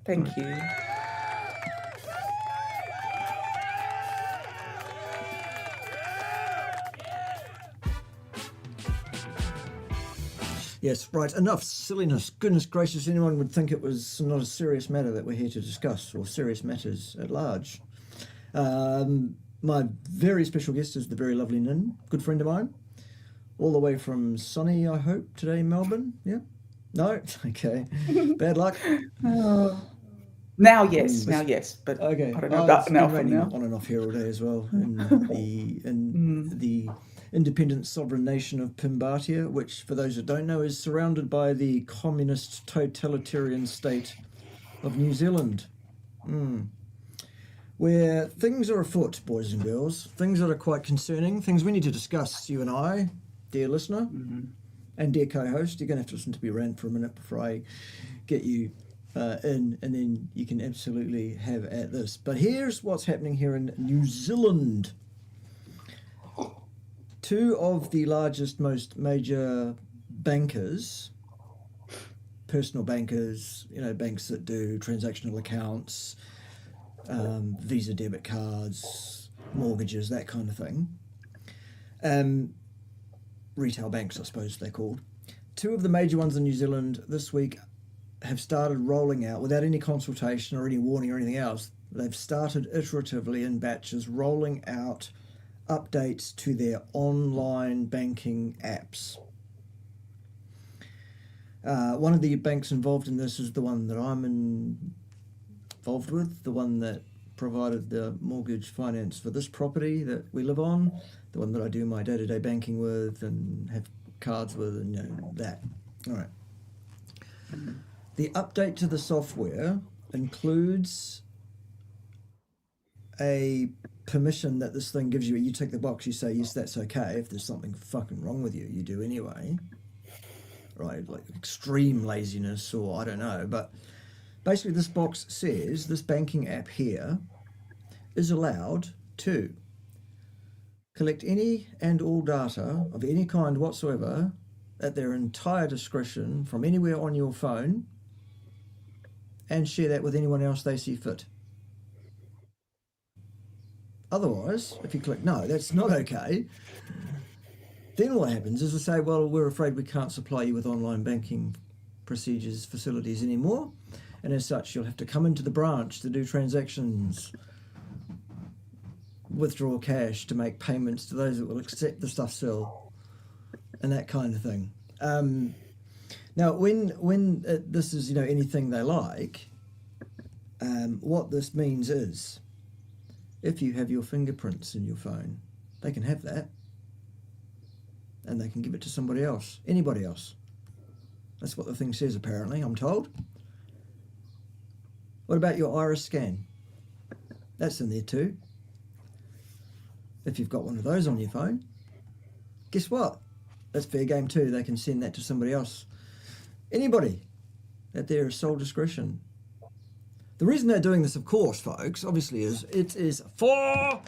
Thank you. Yes, right, enough silliness. Goodness gracious, anyone would think it was not a serious matter that we're here to discuss, or serious matters at large. My very special guest is the very lovely Nin, good friend of mine, all the way from sunny, I hope, today, Melbourne. Yeah? No? Okay. Bad luck? Oh. Now, yes, but Okay. I don't know It's about been now from raining now. on and off here all day as well in the independent sovereign nation of Pimbatia, which, for those that don't know, is surrounded by the communist totalitarian state of New Zealand, where things are afoot, boys and girls, things that are quite concerning, things we need to discuss, you and I, dear listener, and dear co-host. You're going to have to listen to me rant for a minute before I get you in, and then you can absolutely have at this. But here's what's happening here in New Zealand. Two of the largest, most major bankers, personal bankers, banks that do transactional accounts, Visa debit cards, mortgages, that kind of thing. Retail banks, I suppose they're called. Two of the major ones in New Zealand this week have started rolling out, without any consultation or any warning or anything else, they've started iteratively in batches rolling out updates to their online banking apps. One of the banks involved in this is the one that I'm involved with, the one that provided the mortgage finance for this property that we live on, the one that I do my day-to-day banking with and have cards with, and that. All right. The update to the software includes a permission that this thing gives you. You tick the box, you say, yes, that's okay. If there's something fucking wrong with you, you do anyway. Right, like extreme laziness or I don't know. But basically this box says this banking app here is allowed to collect any and all data of any kind whatsoever at their entire discretion from anywhere on your phone and share that with anyone else they see fit. Otherwise, if you click no, that's not okay, then what happens is they say, well, we're afraid we can't supply you with online banking procedures, facilities anymore, and as such you'll have to come into the branch to do transactions, withdraw cash, to make payments to those that will accept the stuff still, and that kind of thing. Now, when this is anything they like, what this means is, if you have your fingerprints in your phone, they can have that, and they can give it to somebody else, anybody else. That's what the thing says, apparently, I'm told. What about your iris scan? That's in there too. If you've got one of those on your phone, guess what? That's fair game too. They can send that to somebody else. Anybody, at their sole discretion. The reason they're doing this, of course, folks, obviously, is it is for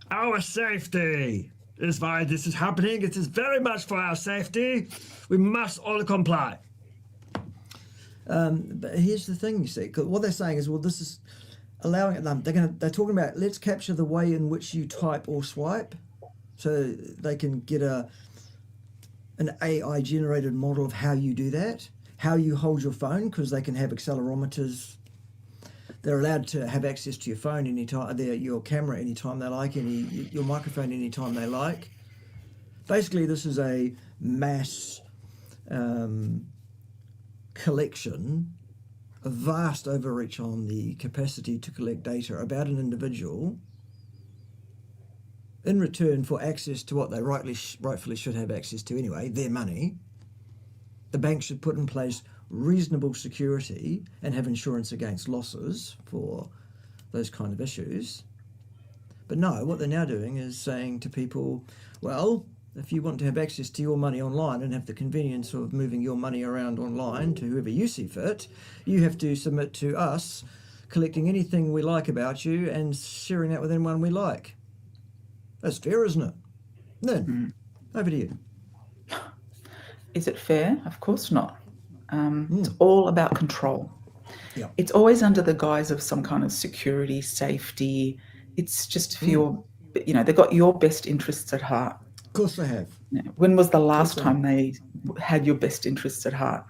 our safety. Is why this is happening. It is very much for our safety. We must all comply. But here's the thing, you see, 'cause what they're saying is, well, this is allowing them. They're talking about, let's capture the way in which you type or swipe, so they can get an AI generated model of how you do that, how you hold your phone, because they can have accelerometers. They're allowed to have access to your phone anytime, your camera anytime they like, your microphone anytime they like. Basically, this is a mass collection, a vast overreach on the capacity to collect data about an individual in return for access to what they rightfully should have access to anyway, their money. The bank should put in place reasonable security and have insurance against losses for those kind of issues. But no, what they're now doing is saying to people, well, if you want to have access to your money online and have the convenience of moving your money around online to whoever you see fit, you have to submit to us collecting anything we like about you and sharing that with anyone we like. That's fair, isn't it? Then, over to you. Is it fair? Of course not. It's all about control. Yeah. It's always under the guise of some kind of security, safety. It's just for Mm. your, they've got your best interests at heart. Of course they have. When was the Of course last they have. time they had your best interests at heart?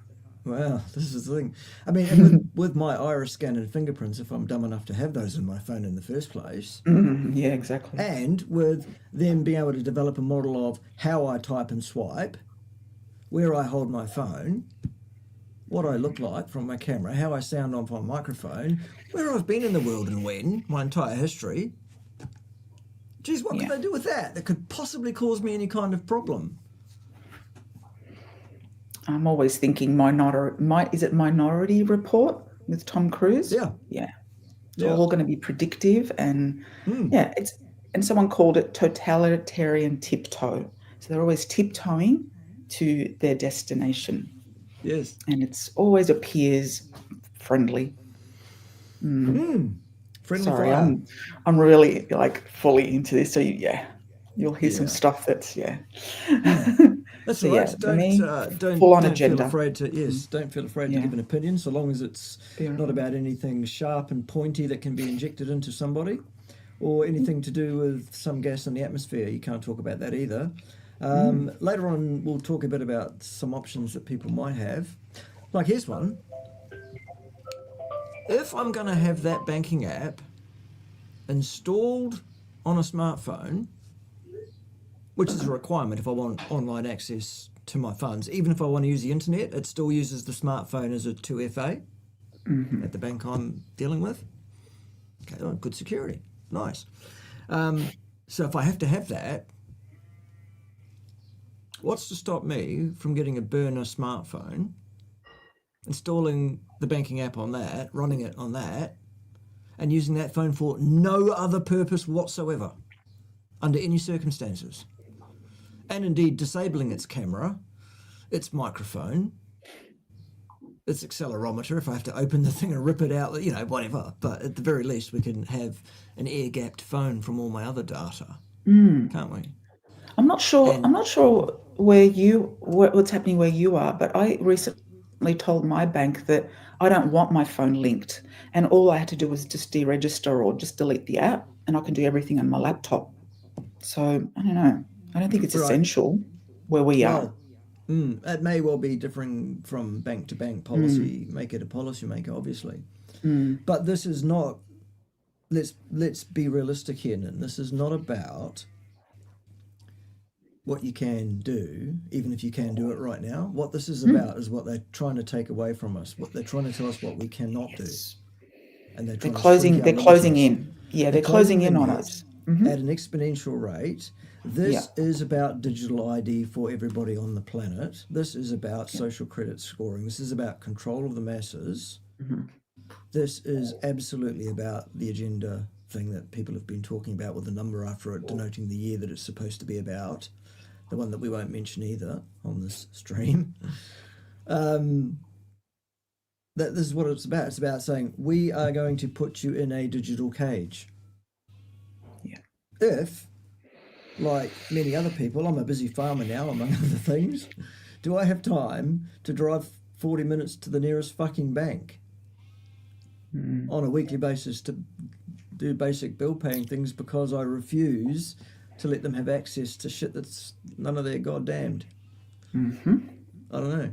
Well, this is the thing. I mean, and with my iris scan and fingerprints, if I'm dumb enough to have those in my phone in the first place, Yeah, exactly. and with them being able to develop a model of how I type and swipe, where I hold my phone, what I look like from my camera, how I sound on my microphone, where I've been in the world and when, my entire history. Geez, what could Yeah. they do with that that could possibly cause me any kind of problem? I'm always thinking is it Minority Report with Tom Cruise? Yeah, Yeah. It's yeah. all going to be predictive and Mm, yeah, and someone called it totalitarian tiptoe. So they're always tiptoeing to their destination yes. and it's always appears friendly. Mm. Friendly Sorry, fire. I'm really like fully into this. So yeah, you'll hear some Yeah. stuff that's yeah. Mm. That's So all yeah, right. for Don't me, uh, full don't on don't feel agenda. afraid to don't feel afraid to Yeah, give an opinion, so long as it's not beautiful. about anything sharp and pointy that can be injected into somebody, or anything to do with some gas in the atmosphere. You can't talk about that either. Later on, we'll talk a bit about some options that people might have. Like here's one: if I'm going to have that banking app installed on a smartphone, which is a requirement if I want online access to my funds. Even if I want to use the internet, it still uses the smartphone as a 2FA at the bank I'm dealing with. Okay, oh, good security. Nice. So if I have to have that, what's to stop me from getting a burner smartphone, installing the banking app on that, running it on that, and using that phone for no other purpose whatsoever, under any circumstances? And indeed disabling its camera, its microphone, its accelerometer if I have to open the thing and rip it out, whatever. But at the very least, we can have an air-gapped phone from all my other data, can't we? I'm not sure. I'm And not sure what's happening where you are, but I recently told my bank that I don't want my phone linked, and all I had to do was just deregister or just delete the app, and I can do everything on my laptop. So I don't know. I don't think it's right, essential where we are. well, it may well be differing from bank to bank, Mm, policy maker to policy maker, obviously. mm, But this is not. Let's be realistic here, Nin. This is not about what you can do, even if you can do it right now. What this is mm. about is what they're trying to take away from us. What they're trying to tell us what we cannot do, Yes, and they're they're trying to shrink closing. our They're closing liberties. in. Yeah, They're they're closing closing the in on net us. at an exponential rate. Yeah, This is about digital ID for everybody on the planet. This is about yeah. social credit scoring. This is about control of the masses. Mhm. This is absolutely about the agenda thing that people have been talking about with a number after it, denoting the year that it's supposed to be about. The one that we won't mention either on this stream. Um, that this is what it's about. It's about saying we are going to put you in a digital cage. Yeah. If, like many other people, I'm a busy farmer now, among other things. Do I have time to drive 40 minutes to the nearest fucking bank Mm. on a weekly basis to do basic bill paying things because I refuse to let them have access to shit that's none of their goddamned? Hmm. I don't know.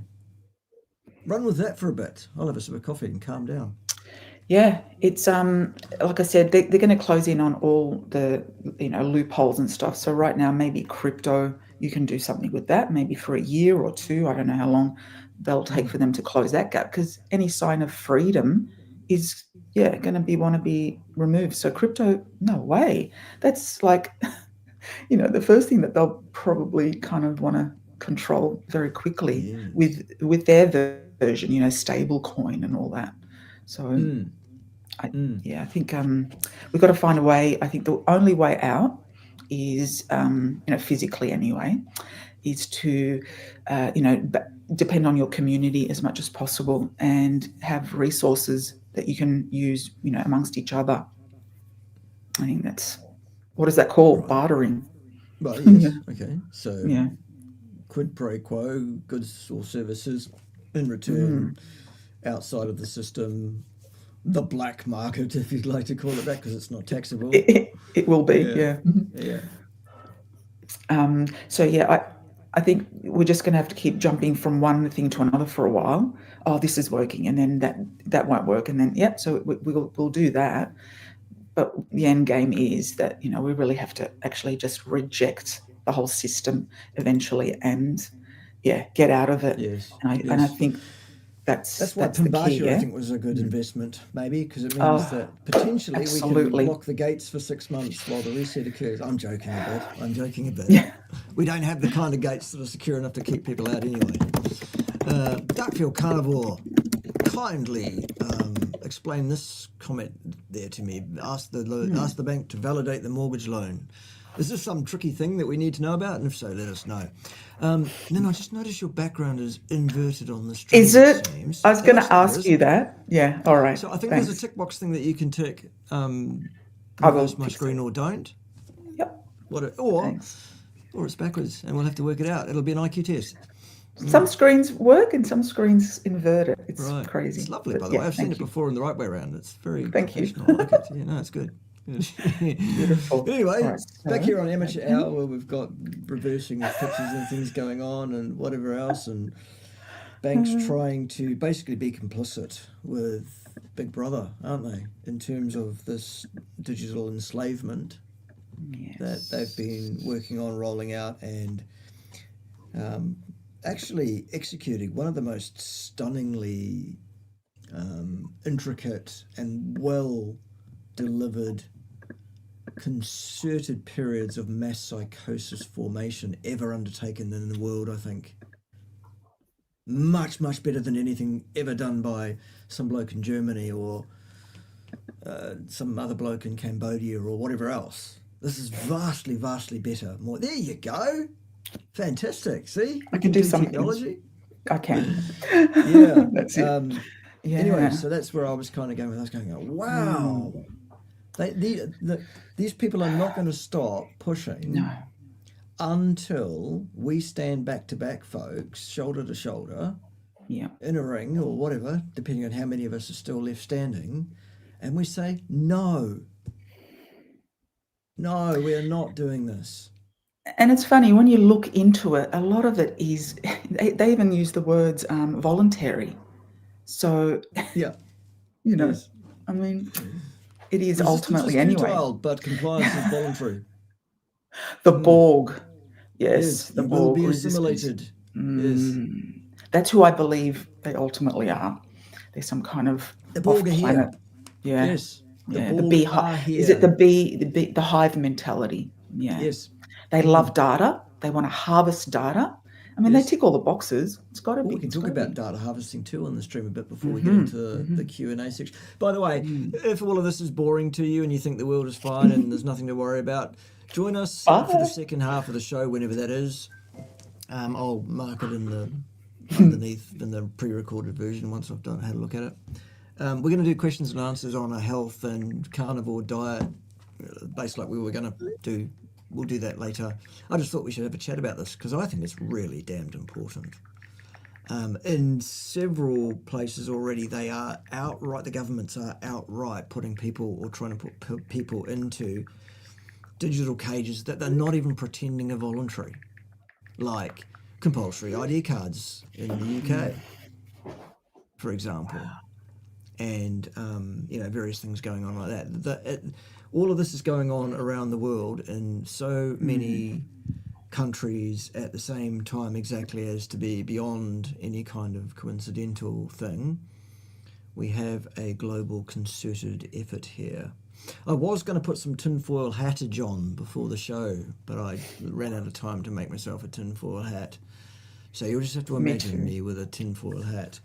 Run with that for a bit. I'll have a sip of coffee and calm down. Yeah, it's like I said, they're going to close in on all the loopholes and stuff. So right now, maybe crypto, you can do something with that, maybe for a year or two. I don't know how long they'll take Mm. for them to close that gap because any sign of freedom is going to be want to be removed. So crypto, no way. That's like the first thing that they'll probably kind of want to control very quickly Yes. with their version, stable coin and all that. So Mm. I Mm. yeah, I think we've got to find a way. I think the only way out is physically anyway, is to depend on your community as much as possible and have resources that you can use amongst each other. I think that's what is that called? Right. Bartering. Well, Yeah, yes. Okay. So yeah. quid pro quo, goods or services in Mm. return outside of the system, the black market, if you'd like to call it that, because it's not taxable. It will be, Yeah, yeah. yeah, So yeah, I think we're just going to have to keep jumping from one thing to another for a while. Oh, this is working, and then that won't work, and then yeah, so we'll do that. But the end game is that we really have to actually just reject the whole system eventually, and yeah, get out of it. yes, And I yes. think that's That's why that's the key. Pembasia, I Yeah. think, was a good Mm. investment, maybe, because it means Oh, that potentially we can absolutely. block the gates for 6 months while the reset occurs. I'm joking a bit. I'm joking a bit. Yeah. We don't have the kind of gates that are secure enough to keep people out anyway. Duckfield Carnivore, kindly explain this comment there to me. Ask the bank to validate the mortgage loan. Is this some tricky thing that we need to know about? And if so, let us know. Then I just noticed your background is inverted on the stream, Is it it? seems. I was It going looks to like it ask is. you that. Yeah. All right. So I think there's a Thanks. tick box thing that you can tick, I will reverse my fix screen it. or don't. Yep. Or Thanks. it's backwards, and we'll have to work it out. It'll be an IQ test. Some screens work and some screens invert it. It's Right. It's crazy. lovely, But by the way. yeah, I've seen it thank you. before in the right way around. It's very Thank you. professional. I like it. Yeah, no, it's good. Good. Beautiful. All Anyway, right. back So, here on Amateur okay. Hour, where we've got reversing of pictures and things going on and whatever else, and banks trying to basically be complicit with Big Brother, aren't they, in terms of this digital enslavement that they've Yes. been working on rolling out and actually executing one of the most stunningly intricate and well delivered concerted periods of mass psychosis formation ever undertaken in the world, I think. Much, much better than anything ever done by some bloke in Germany or some other bloke in Cambodia or whatever else. This is vastly, vastly better. More. There you go. Fantastic. See, I we can can do do some things. technology. I can. Yeah. That's it. Anyway, Yeah. so that's where I was kind of going with. I was going, Mm, wow, these people are not going to stop no. pushing until we stand back to back, folks, shoulder to shoulder, Yeah. in a ring or whatever, depending on how many of us are still left standing, and we say, no, no, we are not doing this. And it's funny when you look into it, a lot of it is, they even use the words voluntary. So, Yeah, you know, yes. I mean, it is Resistance is ultimately anyway. futile, but compliance is voluntary. The Mm. Borg. Yes, Yes, the you will Borg be resistance. assimilated. Yes. Mm, that's who I believe they ultimately are. They're some kind of The Borg off are here. planet. Yeah. Yes, the Yeah. The Borg bee are is it the here. bee the hive mentality? Yeah. Yes. They love Mm. data. They want to harvest data. I mean, they Yes. tick all the boxes. It's got to Well, be. we can It's talk got to about be. data harvesting too on the stream a bit before we get Mm-hmm. into the Mm-hmm. Q&A section. By the way, Mm. if all of this is boring to you and you think the world is fine and there's nothing to worry about, join us for the Bye. second half of the show, whenever that is. I'll mark it in the underneath in the pre-recorded version once I've had a look at it. We're going to do questions and answers on a health and carnivore diet, based like we were going to do. We'll do that later. I just thought we should have a chat about this because I think it's really damned important. In several places already, they are outright, the governments are outright putting people or trying to put people into digital cages that they're not even pretending are voluntary, like compulsory ID cards in the UK, for example, and various things going on like that. All of this is going on around the world in so many countries at the same time, exactly as to be beyond any kind of coincidental thing. We have a global concerted effort here. I was going to put some tinfoil hattage on before the show, but I ran out of time to make myself a tinfoil hat. So you'll just have to Me imagine too. me with a tinfoil hat.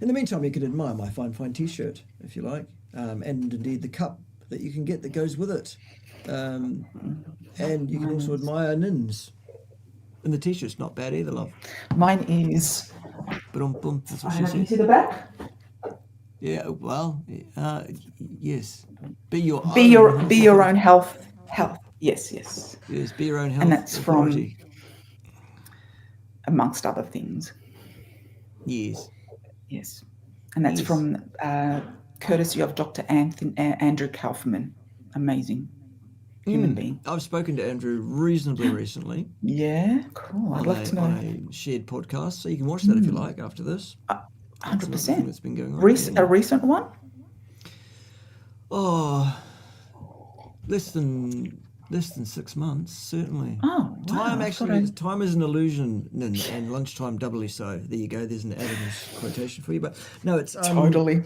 In the meantime, you can admire my fine t-shirt, if you like, and indeed the cup that you can get that goes with it. And you can also admire Nins. And the t-shirt's not bad either, love. Mine is. But boom, that's what I she don't know, can you said. see the back? Yeah, well, yes. Be your Be own your health be your authority. own health. Health. Yes, yes. Yes, be your own And health that's from authority. amongst other things. Yes. Yes. And that's Yes. from courtesy of Dr. Andrew Kaufman. Amazing human being. I've spoken to Andrew reasonably recently Yeah, cool. I'd on love a to on know. a shared podcast, so you can watch that if you like after this. That's another thing 100%. that's been going on. Yeah. A recent one? Oh, less than 6 months, certainly. Oh, wow. I thought I. Time is an illusion, and lunchtime doubly so. There you go. There's an Adams quotation for you. But no, it's Totally.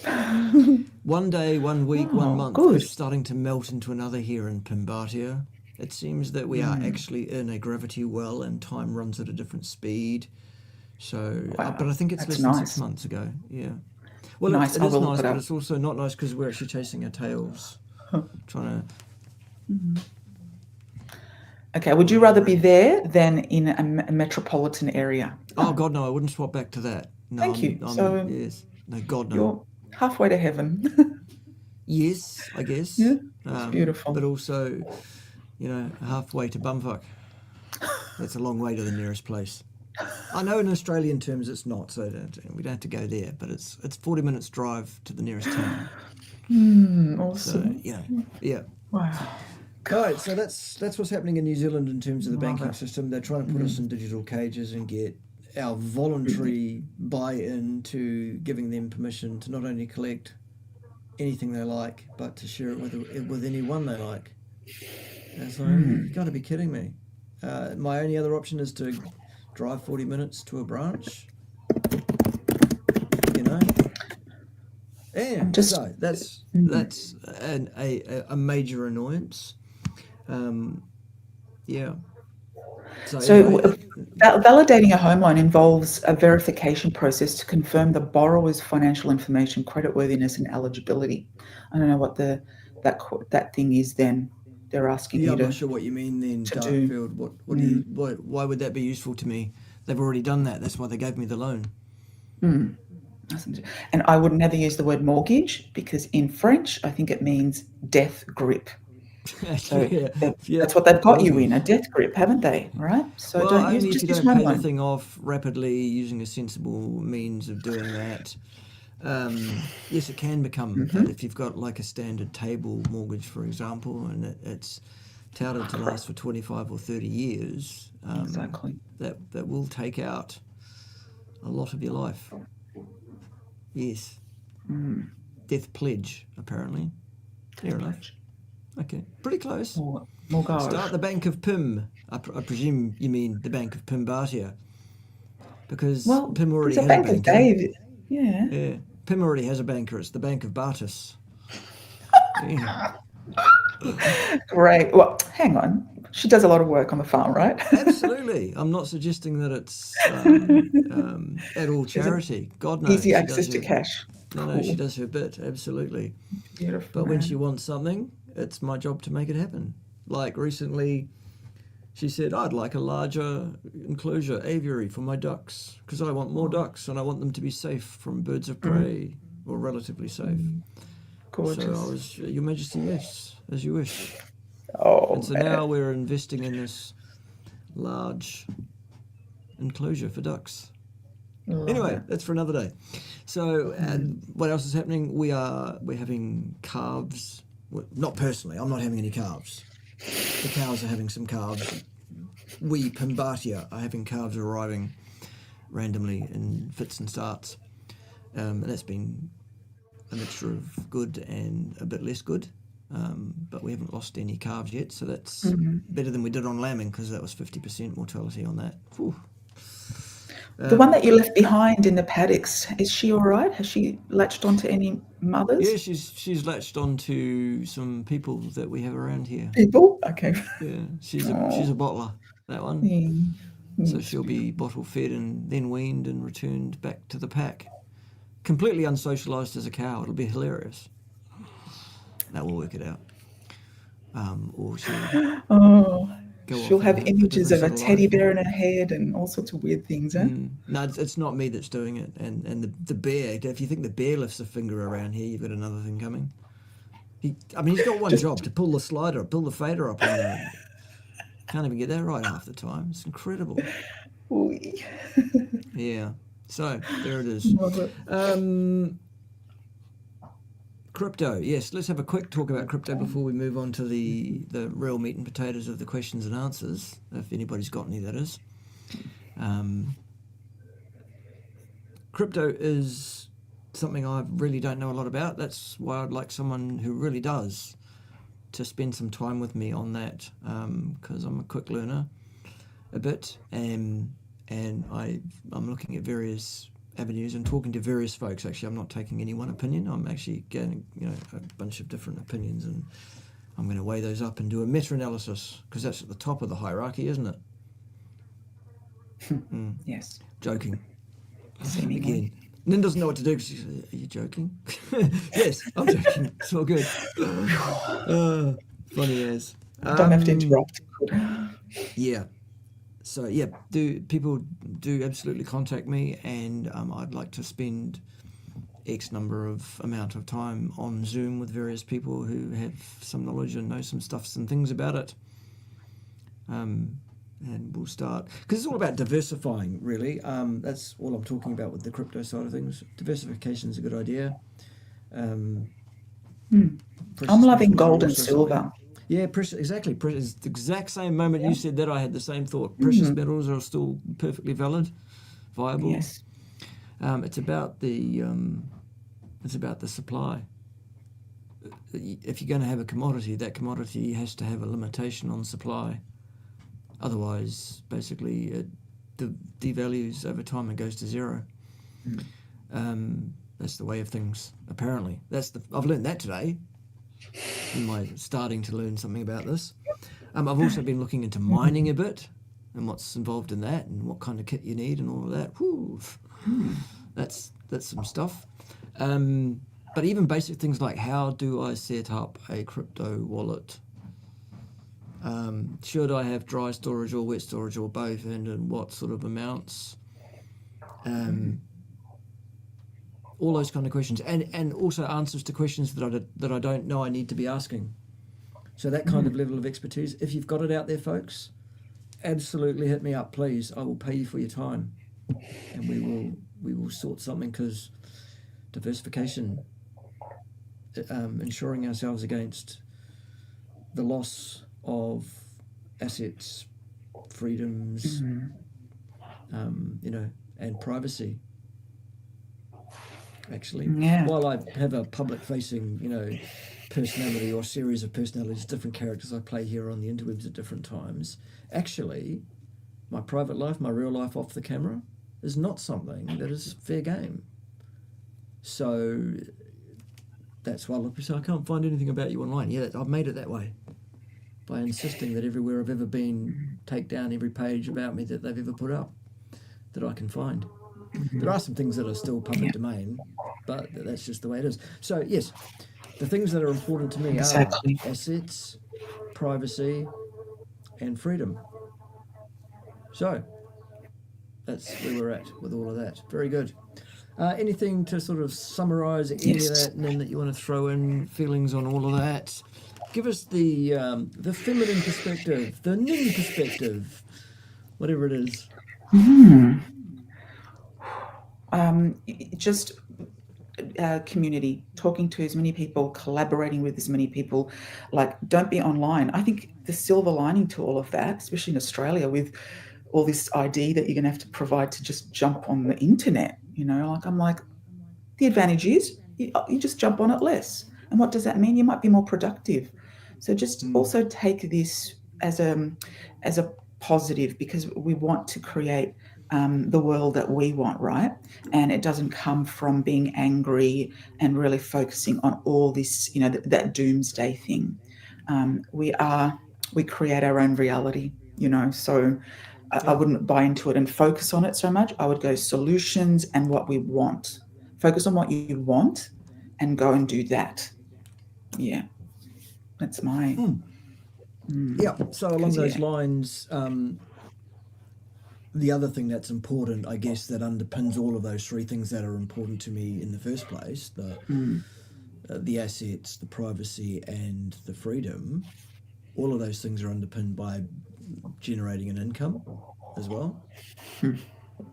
one day, 1 week, one Oh, month. good. It's starting to melt into another here in Pimbatia. It seems that we are actually in a gravity well, and time runs at a different speed. So, but Wow. I think it's That's less than six nice. months ago. Yeah. Well, Nice. it I is will look nice, it but up. it's also not nice because we're actually chasing our tails, trying to. Okay. Would you rather be there than in a metropolitan area? Oh God, no! I wouldn't swap back to that. No, Thank you. I'm So yes. No, God, no. you're halfway to heaven. Yes, I Yeah. guess. It's But beautiful. also, halfway to bumfuck. That's a long way to the nearest place. I know in Australian terms it's not, so we don't have to go there. But it's 40 minutes drive to the nearest town. So Awesome. yeah. Wow. All right, so that's what's happening in New Zealand in terms of the Love banking it. system. They're trying to put us in digital cages and get our voluntary buy-in to giving them permission to not only collect anything they like, but to share it with anyone they like. And it's like, you got to be kidding me. My only other option is to drive 40 minutes to a branch, you know. I'm And just. so that's a major annoyance. Yeah. So So, anyway, validating a home loan involves a verification process to confirm the borrower's financial information, creditworthiness, and eligibility. I don't know what that thing is. Then they're asking yeah, you I'm not to sure what you mean then, do. Darkfield. What do you Mm, why would that be useful to me? They've already done that. That's why they gave me the loan. mm. And I would never use the word mortgage because in French, I think it means death grip. So Yeah, yeah, that's what they've got you in, a mortgage. death grip, haven't they? Right? So Well, don't use only if you just use don't home pay the loan. thing off rapidly using a sensible means of doing that. Yes, it can become, if you've got like a standard table mortgage, for example, and it's touted to last for 25 or 30 years, Exactly. that will take out a lot of your life. Yes. Death pledge, apparently. Near enough. Pledge. Okay. Pretty close. Start Mortgage. the Bank of Pim. I presume you mean the Bank of Pimbatia, because Well, Pim there's already a has a Bank of banker. David. Yeah. Yeah. Pim already has a banker. It's the Bank of Bartus. Yeah. Great. Well, hang on. She does a lot of work on the farm, right? Absolutely. I'm not suggesting that it's at all There's an charity. God easy knows she access does to her. cash. No, she Cool. does her bit. Absolutely. Beautiful, But when she man. wants something, it's my job to make it happen. Like recently, she said, I'd like a larger enclosure aviary for my ducks because I want more ducks and I want them to be safe from birds of prey, or relatively safe. So I Gorgeous. was, Your Majesty, yes, as you wish. And Oh, so man. now we're investing in this large enclosure for ducks. Love Anyway, it. that's for another day. So, what else is happening? We're having calves. Well, not personally. I'm not having any calves. The cows are having some calves. We Pimbatia are having calves arriving randomly in fits and starts, and that's been a mixture of good and a bit less good. But we haven't lost any calves yet, so that's better than we did on lambing because that was 50% mortality on that. Whew. The one that you left behind in the paddocks, is she all right? Has she latched onto any Yeah, mothers? she's latched on to some people that we have around here. People? Okay. Yeah, she's a Oh, bottler, that one. yeah. So It's she'll be beautiful. bottle fed and then weaned and returned back to the pack. Completely unsocialised as a cow. It'll be hilarious. That will work it out. Or she'll Oh, go she'll off and have have a images different of a sort of teddy life. bear in her head and all sorts of weird things, eh? No, it's not me that's doing it. And the bear, if you think the bear lifts a finger around here, you've got another thing coming. He's got one Just job, to pull the fader up on the... Can't even get that right half the time. It's incredible. ooh, Yeah. So, there it is. love it. Um, Crypto, yes. Let's have a quick talk about crypto before we move on to the real meat and potatoes of the questions and answers, if anybody's got any, that is. Crypto is something I really don't know a lot about. That's why I'd like someone who really does to spend some time with me on that, because I'm a quick learner a bit, and I'm looking at various avenues and talking to various folks. Actually, I'm not taking any one opinion. I'm actually getting a bunch of different opinions, and I'm going to weigh those up and do a meta-analysis, because that's at the top of the hierarchy, isn't it? Yes. Joking. Seemingly. Again. Nin doesn't know what to do because she's are you joking? Yes, I'm joking. It's all good. Funny as. Don't have to interrupt. Yeah. So yeah, people do absolutely contact me, and I'd like to spend X amount of time on Zoom with various people who have some knowledge and know some stuff and things about it. And we'll start, because it's all about diversifying, really. That's all I'm talking about with the crypto side of things. Diversification is a good idea. I'm loving gold and silver. Something. Yeah, exactly. It's the exact same moment you said that, I had the same thought. Precious metals are still perfectly viable. Yes. It's about the supply. If you're going to have a commodity, that commodity has to have a limitation on supply. Otherwise, basically, it devalues over time and goes to zero. That's the way of things, apparently. I've learned that today. In my starting to learn something about this. I've also been looking into mining a bit and what's involved in that and what kind of kit you need and all of that. Whew. That's some stuff. But even basic things like, how do I set up a crypto wallet? Should I have dry storage or wet storage or both, and in what sort of amounts? All those kind of questions, and also answers to questions that I don't know I need to be asking. So that kind of level of expertise, if you've got it out there, folks, absolutely hit me up, please. I will pay you for your time, and we will sort something, because diversification, ensuring ourselves against the loss of assets, freedoms, and privacy. Actually, while I have a public-facing, personality or series of personalities, different characters I play here on the interwebs at different times, actually, my private life, my real life off the camera, is not something that is fair game. So that's why a lot of people say, I can't find anything about you online. Yeah, I've made it that way by insisting that everywhere I've ever been, take down every page about me that they've ever put up that I can find. There are some things that are still public domain, but that's just the way it is. So yes, the things that are important to me are assets, privacy, and freedom. So that's where we're at with all of that. Very good. Anything to sort of summarise any of that, and then that you want to throw in feelings on all of that? Give us the feminine perspective, the nin perspective, whatever it is. Just community, talking to as many people, collaborating with as many people. Like, don't be online. I think the silver lining to all of that, especially in Australia, with all this ID that you're going to have to provide to just jump on the internet, I'm like, the advantage is you just jump on it less. And what does that mean? You might be more productive. So just also take this as a positive, because we want to create the world that we want, right? And it doesn't come from being angry and really focusing on all this, that doomsday thing. We create our own reality, so I wouldn't buy into it and focus on it so much. I would go solutions and what we want. Focus on what you want and go and do that. Yeah, that's my... Yeah, so along those lines, the other thing that's important, I guess, that underpins all of those three things that are important to me in the first place, the assets, the privacy, and the freedom, all of those things are underpinned by generating an income as well.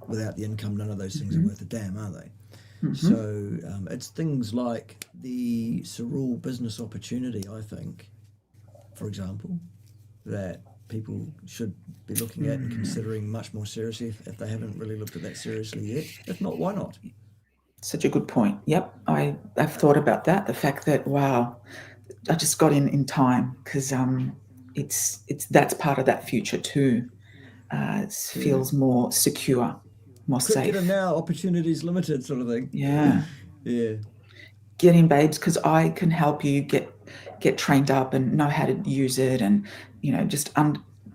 Without the income, none of those things are worth a damn, are they? Hmm. So it's things like the Cerule business opportunity, I think, for example, that people should be looking at and considering much more seriously if they haven't really looked at that seriously yet. If not, why not? Such a good point. Yep, I've thought about that. The fact that wow, I just got in time because it's that's part of that future too. It Yeah. feels more secure, more Quick, get in safe. now, opportunities limited, sort of thing. Yeah, Yeah. get in, babes, because I can help you get trained up and know how to use it, and just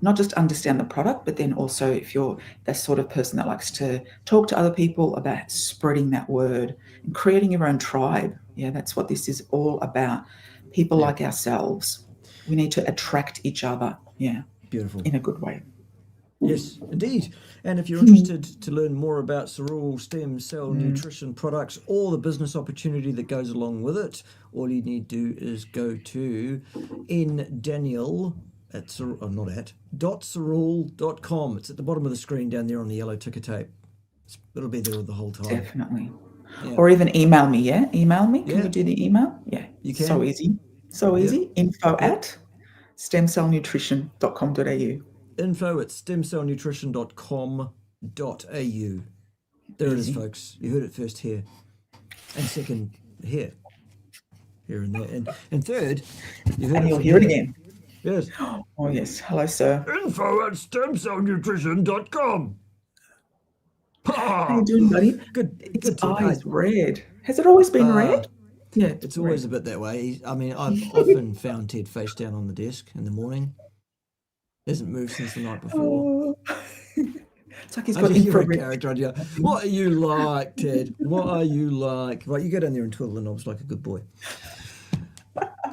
not just understand the product, but then also if you're that sort of person that likes to talk to other people about spreading that word and creating your own tribe. Yeah, that's what this is all about. People Yeah. like ourselves. We need to attract each other. Yeah, Beautiful. in a good way. Yes, indeed. And if you're interested to learn more about Cerule stem cell Mm, nutrition products or the business opportunity that goes along with it, all you need to do is go to ndaniel at not at .cerule.com. It's at the bottom of the screen down there on the yellow ticker tape. It'll be there the whole time. definitely. Yeah. Or even email me. Yeah, email me. Can you Yeah, do the email? Yeah, you so can. easy. So Yep. easy. Info Yep. at stemcellnutrition.com.au. Info at stemcellnutrition.com.au. There it is, Easy. folks. You heard it first here. And second, here. Here and there. And third, you heard And it you'll from hear it here. again. Yes. Oh, yes. Hello, sir. Info at stemcellnutrition.com. How you Ha! doing, buddy? Its Good tip. eye is red. Has it always been Uh, red? Yeah, it's it's always red. a bit that way. I mean, I've often found Ted face down on the desk in the morning. Hasn't moved since the night before. Oh. It's like he's I got you're a infrared. character, aren't you? What are you like, Ted? What are you like? Right, you go down there and twiddle the knobs like a good boy.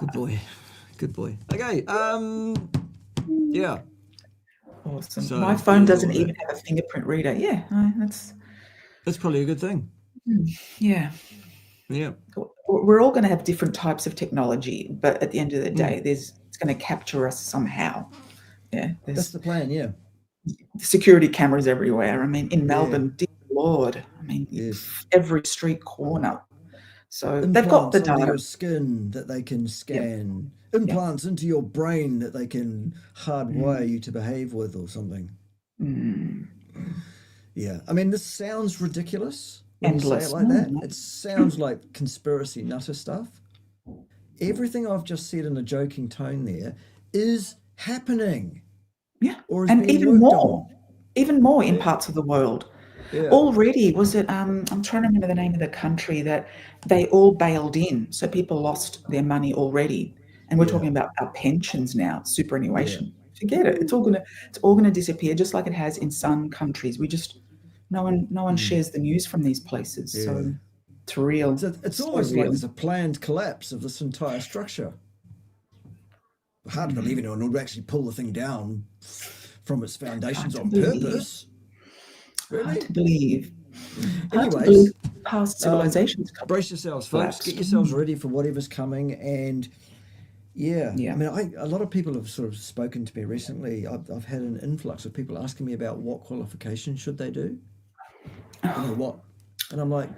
Good boy. Good boy. Okay, yeah. Awesome. My So phone there's all doesn't that. even have a fingerprint reader. Yeah, that's That's probably a good thing. yeah. Yeah. We're all going to have different types of technology, but at the end of the Mm, day, it's going to capture us somehow. Yeah, that's there's the plan, yeah. security cameras everywhere. I mean, in Yeah. Melbourne, dear Lord, I mean, Yes. every street corner. So they've got Implants the under data. your skin that they can Yep, scan. yep. Implants into your brain that they can Mm, hardwire you to behave with or something. mm. Yeah. I mean, this sounds ridiculous when you say it Endless. like No, that. no. It sounds like conspiracy nutter stuff. Everything I've just said in a joking tone there is happening Yeah, or is and being worked on. even more in Yeah. parts of the world. Yeah. Already, was it? I'm trying to remember the name of the country that they all bailed in, so people lost their money already. And we're Yeah. talking about our pensions now, Yeah. superannuation. Forget it. It's all gonna disappear, just like it has in some countries. We just no one Mm. shares the news from these places, Yeah. so it's real, So it's so almost like real. there's a planned collapse of this entire structure. Hard to believe Mm. anyone would actually pull the thing down from its Hard foundations to on believe. purpose. Hard Really? to believe. Hard to believe Anyways, past civilizations brace yourselves, folks. Get collapsed. yourselves ready for whatever's coming. And yeah, I Yeah. mean, a lot of people have sort of spoken to me recently. I've had an influx of people asking me about what qualifications should they do. What? And I'm like,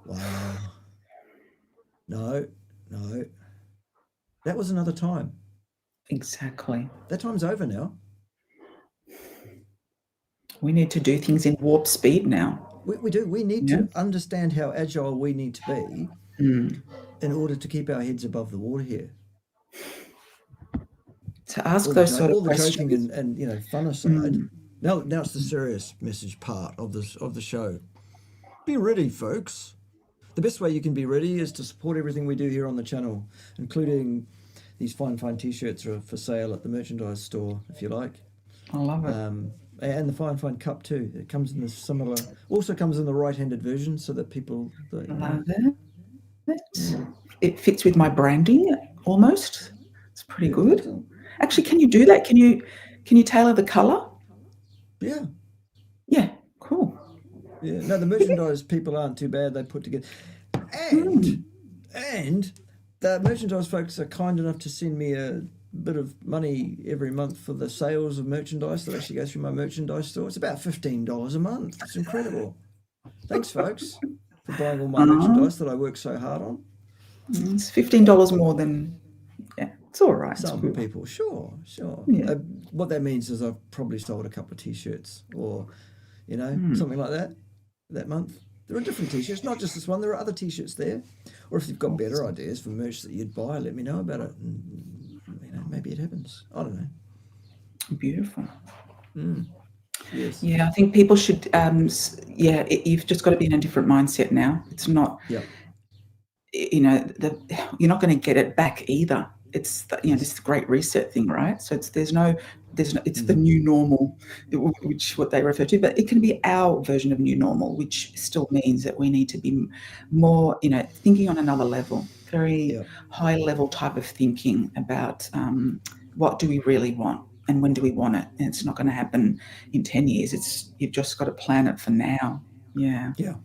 wow, no, no. That was another time. Exactly. That time's over now. We need to do things in warp speed now. We do. We need Yeah. to understand how agile we need to be Mm. in order to keep our heads above the water here. To ask those sort of All the joking questions. and fun aside. Mm. Now it's the serious message part of the show. Be ready, folks. The best way you can be ready is to support everything we do here on the channel, including these fine t-shirts are for sale at the merchandise store, if you like. I love it. And the fine cup too. It comes in the similar, also comes in the right-handed version, so that people, Love it. It fits with my branding almost. It's pretty yeah, good. Actually, can you do that? Can you tailor the color? yeah, Yeah, cool. yeah. No, the merchandise people aren't too bad. They put together, Mm. and the merchandise folks are kind enough to send me a bit of money every month for the sales of merchandise that actually goes through my merchandise store. It's about $15 a month. It's incredible. Thanks, folks. for buying all my Uh-huh. merchandise that I work so hard on? It's $15 more than, yeah, it's all right. It's Some good. people, sure, sure. Yeah. What that means is I've probably sold a couple of t-shirts or, Mm. something like that month. There are different t-shirts, not just this one. There are other t-shirts there. Or if you've got better Awesome. ideas for merch that you'd buy, let me know about it. And, maybe it happens. I don't know. Beautiful. Yes. Yeah, I think people should, yeah, you've just got to be in a different mindset now. It's not, Yep. you're not going to get it back either. It's Yes. this great reset thing, right? So there's no, it's the Mm. new normal, which what they refer to, but it can be our version of new normal, which still means that we need to be more, thinking on another level, very Yep. high level type of thinking about what do we really want and when do we want it, and it's not going to happen in 10 years. You've just got to plan it for now. Yeah, Yeah.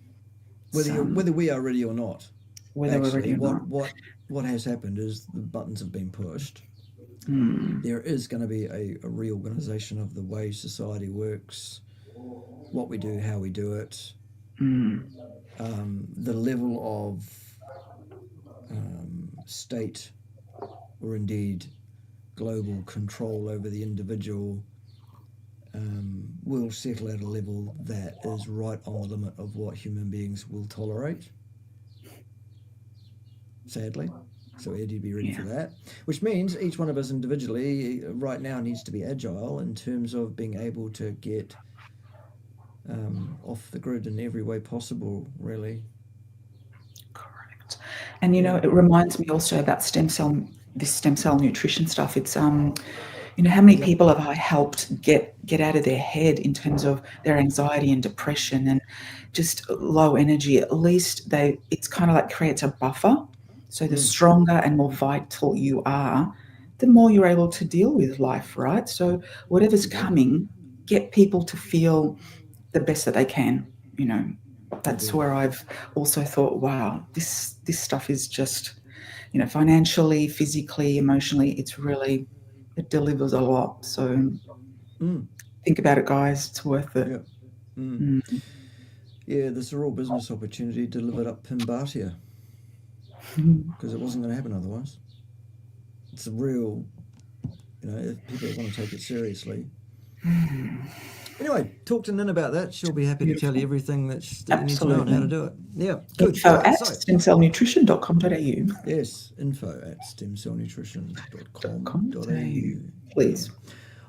it's, Whether we are ready or not, whether we're ready actually, or not. what has happened is the buttons have been pushed. Mm, There is going to be a reorganization of the way society works, what we do, how we do it, mm, the level of state or indeed global control over the individual will settle at a level that is right on the limit of what human beings will tolerate, sadly. So we need to be ready yeah. for that, which means each one of us individually right now needs to be agile in terms of being able to get off the grid in every way possible, really. Correct. And Yeah. it reminds me also about this stem cell nutrition stuff. It's how many Yep. people have I helped get out of their head in terms of their anxiety and depression and just low energy. At least it's kind of like creates a buffer. So the Mm, stronger and more vital you are, the more you're able to deal with life, right? So whatever's exactly. coming, get people to feel the best that they can. You know, that's Indeed. where I've also thought, wow, this stuff is just, financially, physically, emotionally, it delivers a lot. So Mm, think about it, guys. It's worth it. yeah. Mm. Mm. Yeah, this is a real business opportunity delivered up Pimbatia because it wasn't going to happen otherwise. It's a real, if people want to take it seriously. Anyway, talk to Nin about that. She'll be happy to tell you Beautiful. everything that you need to know on how to Absolutely. do it. Yeah, good. All Info right, at so stemcellnutrition.com.au. yes, info at stemcellnutrition.com.au. Yeah. Please.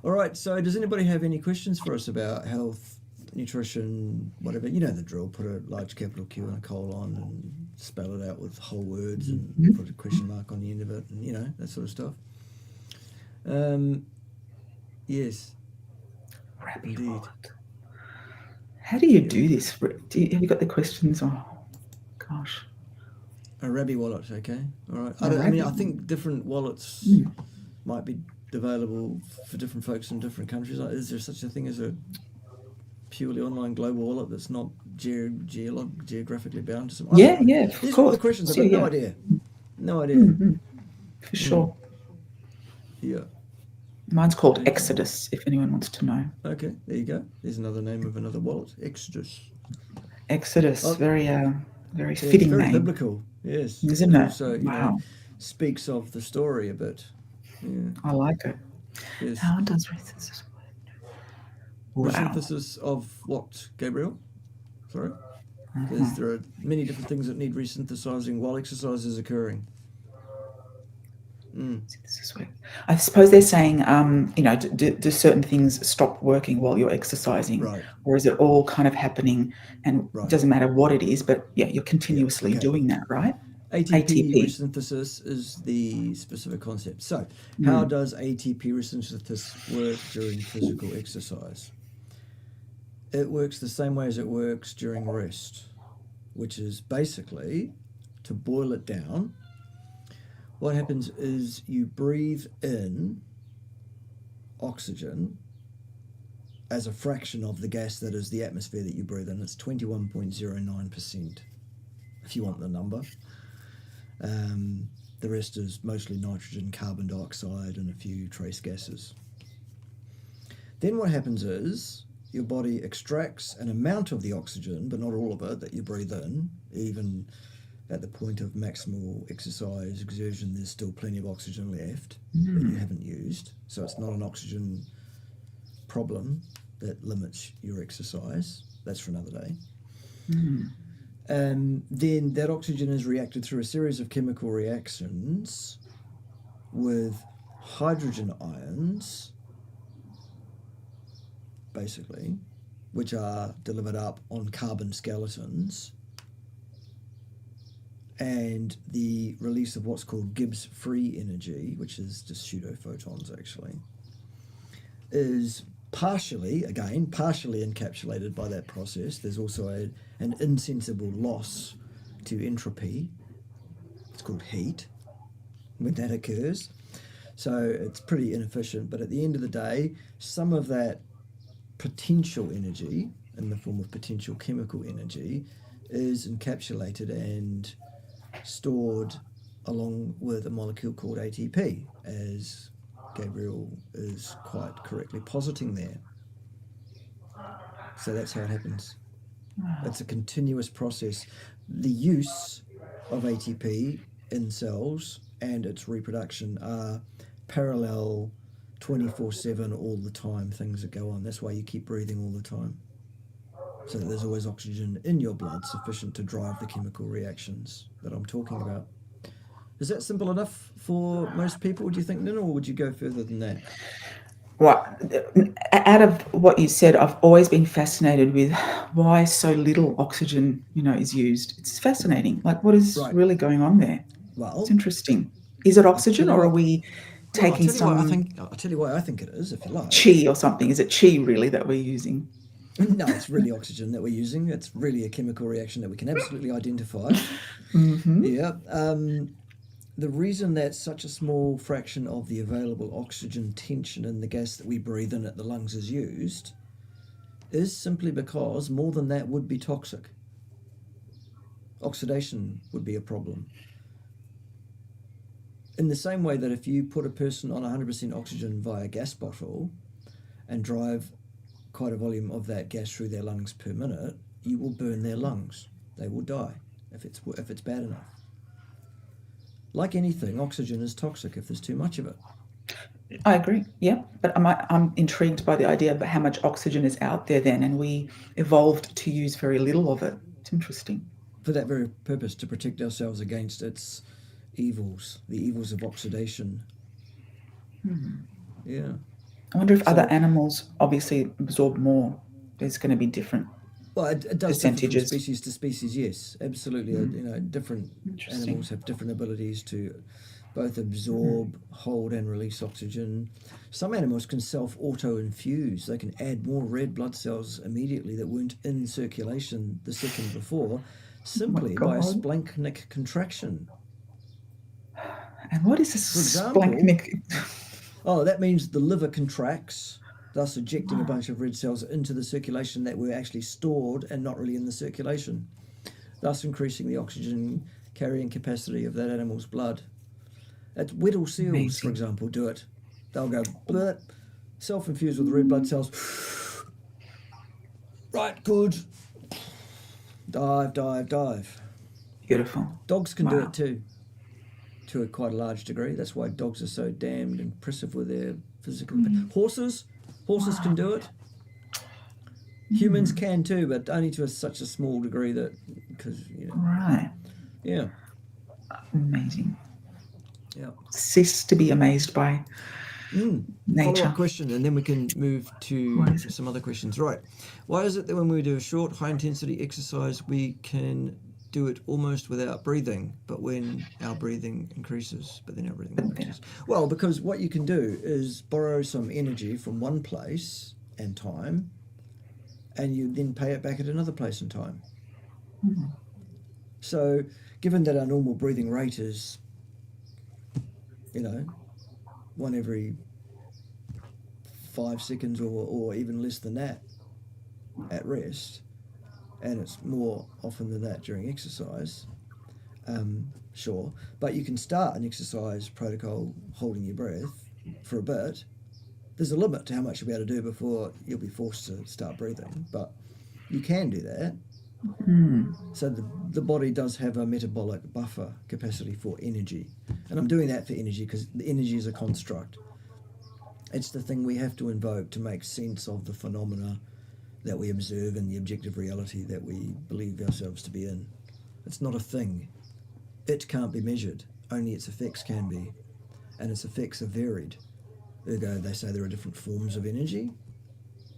All right, so does anybody have any questions for us about health, nutrition, whatever? You know the drill. Put a large capital Q and a colon and spell it out with whole words and Mhm. put a question mark on the end of it and, that sort of stuff. Um, yes, Rabbi indeed. wallet. How do you Yeah. do this? Have you got the questions? Oh, gosh. A Rabbi wallet, okay. All right. A I mean, Rabbi I wallet. think different wallets Mm. might be available for different folks in different countries. Like, is there such a thing as a purely online global wallet that's not geographically bound to some? I don't Yeah, know. yeah, of These are all the course. questions. I've Yeah, got no yeah. idea. No idea. Mm-hmm. For Mm. sure. Yeah. Mine's called Okay. Exodus, if anyone wants to know. Okay. There you go. There's another name of another wallet. Exodus. Exodus, Oh, very yeah, it's fitting very name, biblical. Yes, isn't and it? also Wow, speaks of the story a bit. Yeah. I like it. Yes. How does resistance work? Wow. Resynthesis of what, Gabriel? Sorry? Because Uh-huh. there are many different things that need resynthesizing while exercise is occurring. Mm, I suppose they're saying, do certain things stop working while you're exercising, right, or is it all kind of happening and it right. doesn't matter what it is, but yeah, you're Yeah, continuously okay. doing that, right? ATP ATP. resynthesis is the specific concept. So, how Mm. does ATP resynthesis work during physical exercise? It works the same way as it works during rest, which is basically, to boil it down, what happens is you breathe in oxygen as a fraction of the gas that is the atmosphere that you breathe in. It's 21.09%, if you want the number. The rest is mostly nitrogen, carbon dioxide, and a few trace gases. Then what happens is your body extracts an amount of the oxygen, but not all of it, that you breathe in. Even at the point of maximal exercise exertion, there's still plenty of oxygen left that you haven't used. So it's not an oxygen problem that limits your exercise. That's for another day. And then that oxygen is reacted through a series of chemical reactions with hydrogen ions, basically, which are delivered up on carbon skeletons, and the release of what's called Gibbs free energy, which is just pseudophotons actually, is partially encapsulated by that process. There's also an insensible loss to entropy. It's called heat when that occurs. So it's pretty inefficient, but at the end of the day, some of that potential energy in the form of potential chemical energy is encapsulated and stored along with a molecule called ATP, as Gabriel is quite correctly positing there. So that's how it happens. It's a continuous process. The use of ATP in cells and its reproduction are parallel 24/7 all the time things that go on. That's why you keep breathing all the time. So that there's always oxygen in your blood sufficient to drive the chemical reactions that I'm talking about. Is that simple enough for most people, do you think, Nina, or would you go further than that? Well, out of what you said, I've always been fascinated with why so little oxygen, is used. It's fascinating. Like, what is Right. really going on there? Well, It's interesting. Is it oxygen, you or are what. we Well, taking some I'll tell you why I think it is, if you like. chi or something? Is it chi really that we're using? No, it's really oxygen that we're using. It's really a chemical reaction that we can absolutely identify. Yeah. The reason that such a small fraction of the available oxygen tension in the gas that we breathe in at the lungs is used is simply because more than that would be toxic. Oxidation would be a problem. In the same way that if you put a person on 100% oxygen via a gas bottle and drive quite a volume of that gas through their lungs per minute, you will burn their lungs. They will die if it's bad enough. Like anything, oxygen is toxic if there's too much of it. I agree. Yeah, but I'm intrigued by the idea of how much oxygen is out there then, and we evolved to use very little of it. It's interesting. For that very purpose, to protect ourselves against its evils, the evils of oxidation. Yeah. I wonder if other So, animals obviously absorb more. There's going to be different well, it does differ from percentages. species to species, yes, absolutely. Different Interesting. animals have different abilities to both absorb, hold, and release oxygen. Some animals can self-auto-infuse. They can add more red blood cells immediately that weren't in circulation the second before, simply by a God. splanchnic contraction. And what is a For example, splanchnic? that means the liver contracts, thus ejecting a bunch of red cells into the circulation that were actually stored and not really in the circulation, thus increasing the oxygen carrying capacity of that animal's blood. Weddell seals, Amazing. for example, do it. They'll go blurt, self-infused with red blood cells. Right, good. Dive, dive, dive. Beautiful. Dogs can do Wow. it too, to quite a large degree. That's why dogs are so damned impressive with their physical. Horses can do it. Humans can too, but only to such a small degree that, because Right. yeah, Amazing. yeah. Cease to be amazed by nature. Follow-up question, and then we can move to some other questions. Right. Why is it that when we do a short, high-intensity exercise, we can do it almost without breathing, but when our breathing increases, but then our breathing increases? Well, because what you can do is borrow some energy from one place and time, and you then pay it back at another place and time. So, given that our normal breathing rate is, one every 5 seconds or even less than that at rest, and it's more often than that during exercise, sure, but you can start an exercise protocol holding your breath for a bit, There's a limit to how much you'll be able to do before you'll be forced to start breathing, but you can do that. So the body does have a metabolic buffer capacity for energy. And I'm doing that for energy because the energy is a construct. It's the thing we have to invoke to make sense of the phenomena that we observe in the objective reality that we believe ourselves to be in. It's not a thing. It can't be measured. Only its effects can be. And its effects are varied. Ergo, they say there are different forms of energy.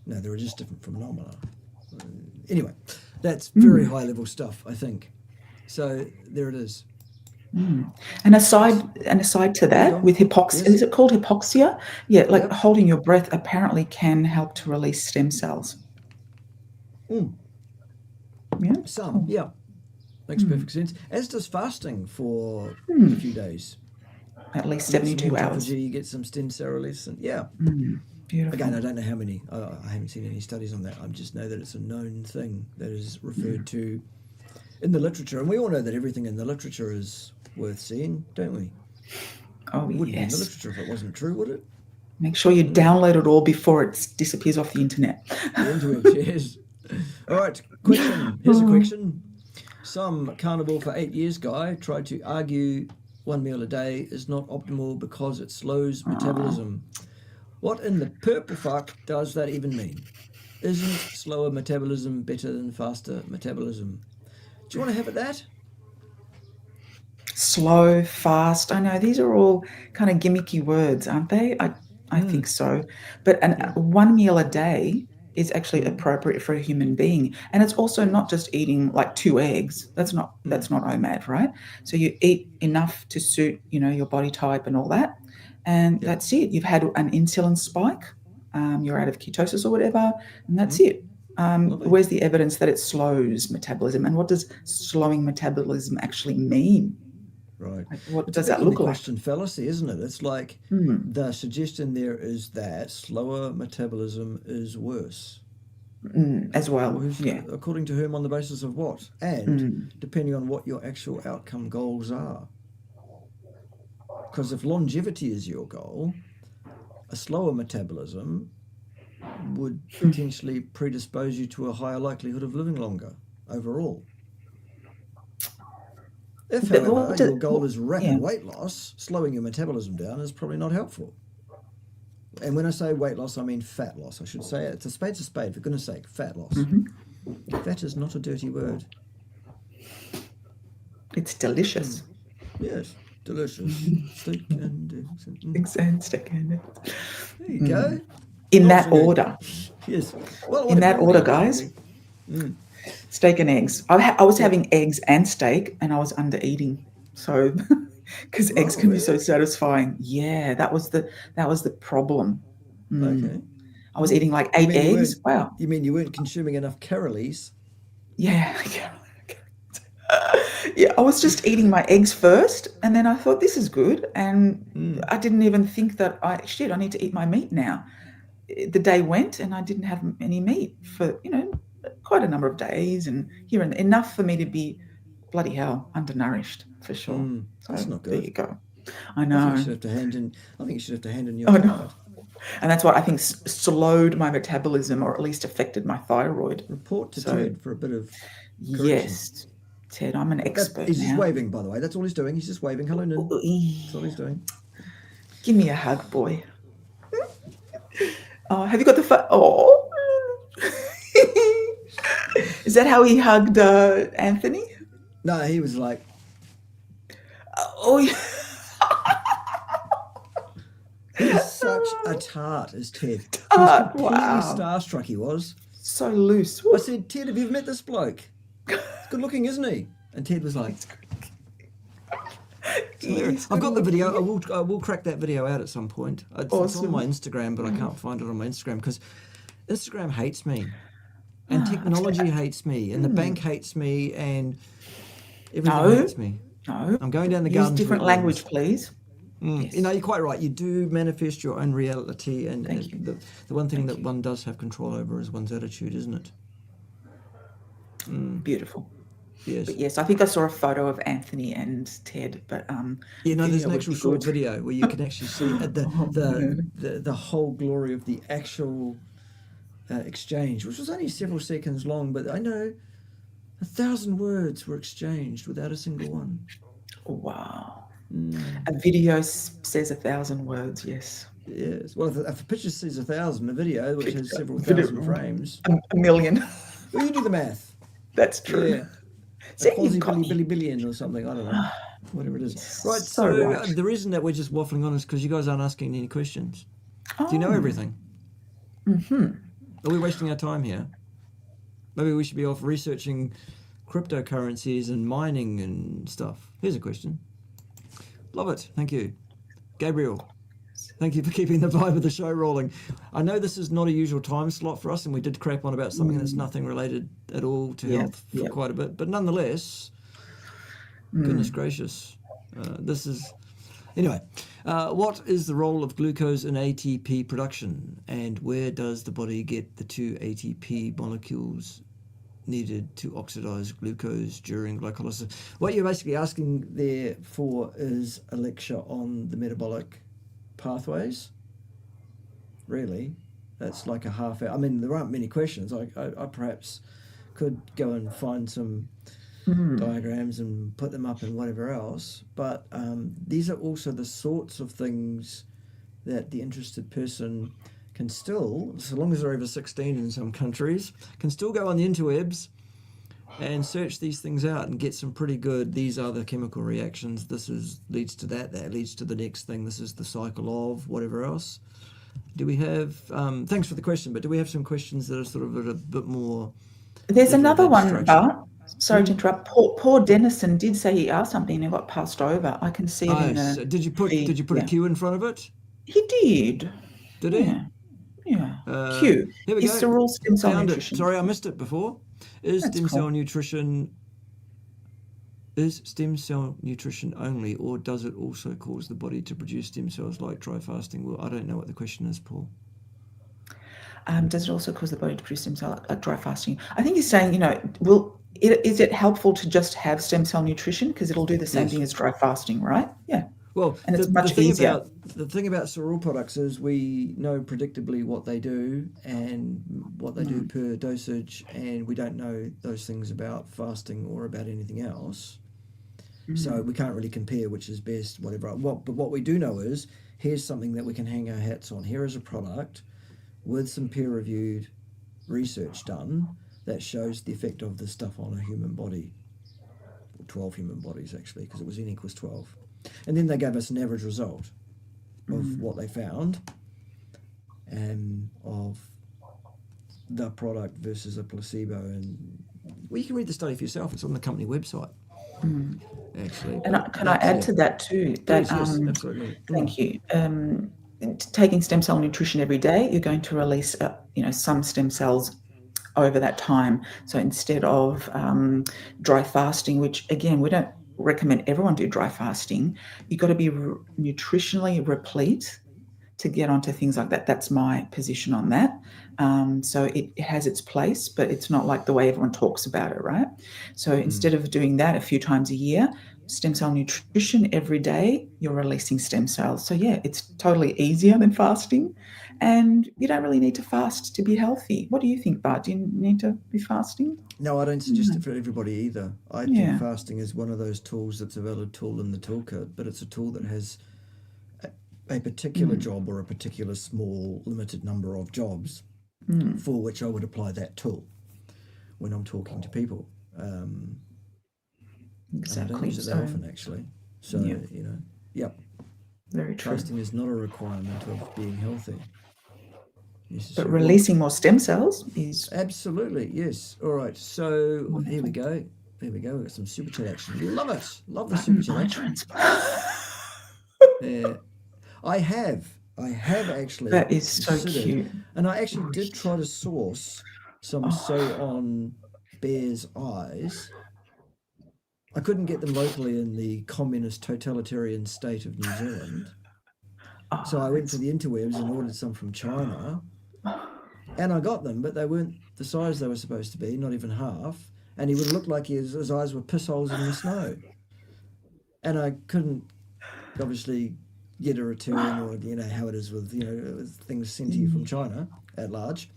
No, there are just different phenomena. Anyway, that's very high level stuff, I think. So there it is. And aside to that, with hypoxia, is it called hypoxia? Yeah, like holding your breath apparently can help to release stem cells. Yeah. Some, yeah. Makes perfect sense. As does fasting for a few days. At least 72 hours. You get some stem cell release. And Beautiful. Again, I don't know how many. I haven't seen any studies on that. I just know that it's a known thing that is referred to in the literature. And we all know that everything in the literature is worth seeing, don't we? Oh, It wouldn't be in yes. the literature if it wasn't true, would it? Make sure you download it all before it disappears off the internet. The internet, yes. All right, question. Here's a question. Some carnivore for 8 years guy tried to argue 1 meal a day is not optimal because it slows metabolism. What in the purple fuck does that even mean? Isn't slower metabolism better than faster metabolism? Do you want to have at that? Slow, fast. I know these are all kind of gimmicky words, aren't they? I think so. But 1 meal a day is actually appropriate for a human being. And it's also not just eating like 2 eggs. That's not OMAD, right? So you eat enough to suit, your body type and all that. And that's it. You've had an insulin spike. You're out of ketosis or whatever, and that's it. Where's the evidence that it slows metabolism? And what does slowing metabolism actually mean? Right. Like, what does that look like? Question fallacy, isn't it? It's like the suggestion there is that slower metabolism is worse. As well. According to whom, on the basis of what? And depending on what your actual outcome goals are. Because if longevity is your goal, a slower metabolism would potentially predispose you to a higher likelihood of living longer overall. If, however, your goal is rapid weight loss, slowing your metabolism down is probably not helpful. And when I say weight loss, I mean fat loss. I should say it's a spade, for goodness sake, fat loss. Fat is not a dirty word. It's delicious. Yes, delicious. Steak and eggs. Steak and eggs. There you go. In that order. Yes. Well, in that order, guys. Steak and eggs. I was having eggs and steak, and I was under eating. So, because eggs can be so satisfying. Yeah, that was the problem. Okay. I was eating like 8 eggs. Wow. You mean you weren't consuming enough Carolees? Yeah. Yeah, I was just eating my eggs first, and then I thought this is good, and I didn't even think that I need to eat my meat now. The day went, and I didn't have any meat for quite a number of days, and enough for me to be bloody hell undernourished for sure. That's not good. There you go. I know. I think you should have to hand in your card. And that's what I think slowed my metabolism, or at least affected my thyroid. Report to Ted for a bit of correction. Yes, Ted, I'm an expert. He's just waving, by the way. That's all he's doing. He's just waving. Hello, Nin. That's all he's doing. Give me a hug, boy. Have you got the Oh. Is that how he hugged Anthony? No, he was like... Oh, yeah. He's such a tart, is Ted. Tart, he was completely starstruck, he was. So loose. I said, Ted, have you ever met this bloke? He's good looking, isn't he? And Ted was like... I've got the video. I will crack that video out at some point. It's on my Instagram, but I can't find it on my Instagram because Instagram hates me. And technology hates me. And the bank hates me. And everything hates me. No. I'm going down the garden. Use different language, please. Yes. You're quite right. You do manifest your own reality. And the one thing that one does have control over is one's attitude, isn't it? Beautiful. Yes. But yes, I think I saw a photo of Anthony and Ted, but Yeah, no, there's video an would actual be short good. video where you can actually see Oh man. the whole glory of the actual exchange, which was only several seconds long, but I know 1,000 words were exchanged without a single one. Wow. Mm, A video says 1,000 words, yes. yes. Well, if a picture says 1,000, a video which has Picture, several thousand video, frames, a million. well, you do the math. That's true. Yeah, a See, quasi you've got billy me. billy billion or something. I don't know, whatever it is. Right. So So right. the reason that we're just waffling on is because you guys aren't asking any questions. Do you know Oh. everything? Mm-hmm. Are we wasting our time here? Maybe we should be off researching cryptocurrencies and mining and stuff. Here's a question. Love it. Thank you. Gabriel, thank you for keeping the vibe of the show rolling. I know this is not a usual time slot for us, and we did crap on about something that's nothing related at all to Yeah, health for yeah. quite a bit, but nonetheless, goodness gracious, this is. Anyway, what is the role of glucose in ATP production, and where does the body get the two ATP molecules needed to oxidize glucose during glycolysis? What you're basically asking there for is a lecture on the metabolic pathways. Really, that's like a half hour. I mean, there aren't many questions. I perhaps could go and find some diagrams and put them up and whatever else. But these are also the sorts of things that the interested person can still, so long as they're over 16 in some countries, can still go on the interwebs and search these things out and get some pretty good, these are the chemical reactions, this is leads to that, that leads to the next thing, this is the cycle of whatever else. Do we have, thanks for the question, but do we have some questions that are sort of at a bit more There's level of another one, abstraction? Bart. Sorry to interrupt. Poor Dennison did say he asked something and it got passed over. I can see it in Oh, the so did you put feed. a Yeah. Q in front of it? He did. Did he? Yeah. Yeah. Q. Here we Is go. cereal stem cell Found it. nutrition. Sorry, I missed it before. Is That's stem cell cool. nutrition only, or does it also cause the body to produce stem cells like dry fasting? Well, I don't know what the question is, Paul. Does it also cause the body to produce stem cell like dry fasting? I think he's saying, is it helpful to just have stem cell nutrition because it'll do the same Yes. thing as dry fasting, right? Yeah. Well, And it's the much thing easier. about cereal products is we know predictably what they do and what they do per dosage, and we don't know those things about fasting or about anything else. So we can't really compare which is best, whatever. But what we do know is here's something that we can hang our hats on. Here is a product with some peer-reviewed research done that shows the effect of this stuff on a human body. 12 human bodies, actually, because it was N equals 12. And then they gave us an average result of what they found and of the product versus a placebo. And well, you can read the study for yourself. It's on the company website, actually. And can I add to that too? That Please, yes, absolutely. Thank you. Taking stem cell nutrition every day, you're going to release, some stem cells over that time. So instead of dry fasting, which again we don't recommend everyone do dry fasting, you've got to be nutritionally replete to get onto things like that. That's my position on that. So it has its place, but it's not like the way everyone talks about it, right? So instead of doing that a few times a year, stem cell nutrition every day, you're releasing stem cells. So yeah, it's totally easier than fasting, and you don't really need to fast to be healthy. What do you think, Bart? Do you need to be fasting? No, I don't suggest it for everybody either. I think Yeah. fasting is one of those tools that's a valid tool in the toolkit, but it's a tool that has a particular job or a particular small limited number of jobs for which I would apply that tool when I'm talking to people. And I don't Exactly. use it that often, actually. So, Yeah. Yep, Very true. fasting is not a requirement of being healthy. But necessarily. releasing more stem cells is Absolutely, yes. All right, so here we go. There we go. We've got some super chat action. Love it. Love the super chat eye action. transplant. Yeah. I have actually That is so considered, cute. and I actually did try to source some sew on bear's eyes. I couldn't get them locally in the communist totalitarian state of New Zealand. So I went to the interwebs and ordered some from China, and I got them, but they weren't the size they were supposed to be, not even half. and he would look like his eyes were piss holes in the snow. And I couldn't obviously get a return, or how it is with with things sent to you from China at large.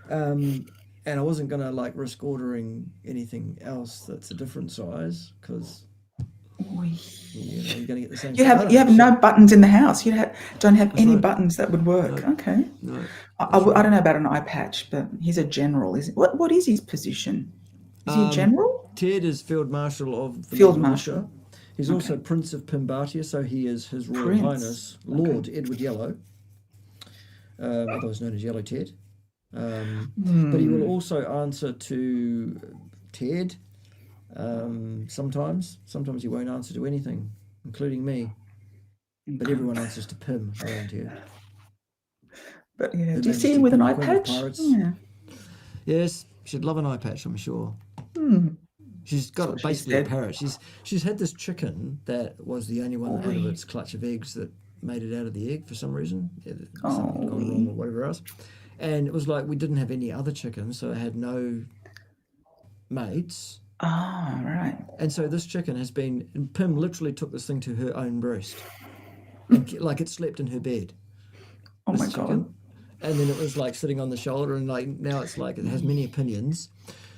And I wasn't gonna risk ordering anything else that's a different size because you're gonna get the same. You have no buttons in the house. Don't have any buttons that would work. No, Okay. no. I don't know about an eye patch, but he's a general. What is his position? Is he a general? Ted is Field Marshal of the Field militia. He's also Prince of Pimbatia, so he is His Royal Highness Lord Edward Yellow, otherwise known as Yellow Ted. But he will also answer to Ted sometimes. Sometimes he won't answer to anything, including me. But everyone answers to Pim around here. But do you see him with an eye patch? Yeah. Yes, she'd love an eye patch, I'm sure. She's got basically a parrot. She's had this chicken that was the only one out of its clutch of eggs that made it out of the egg for some reason. Something had gone wrong or whatever else. And it was like we didn't have any other chickens, so it had no mates. Oh, right. And so this chicken has been, and Pim literally took this thing to her own breast. And it slept in her bed. Oh my God. And then it was sitting on the shoulder, and now it's it has many opinions.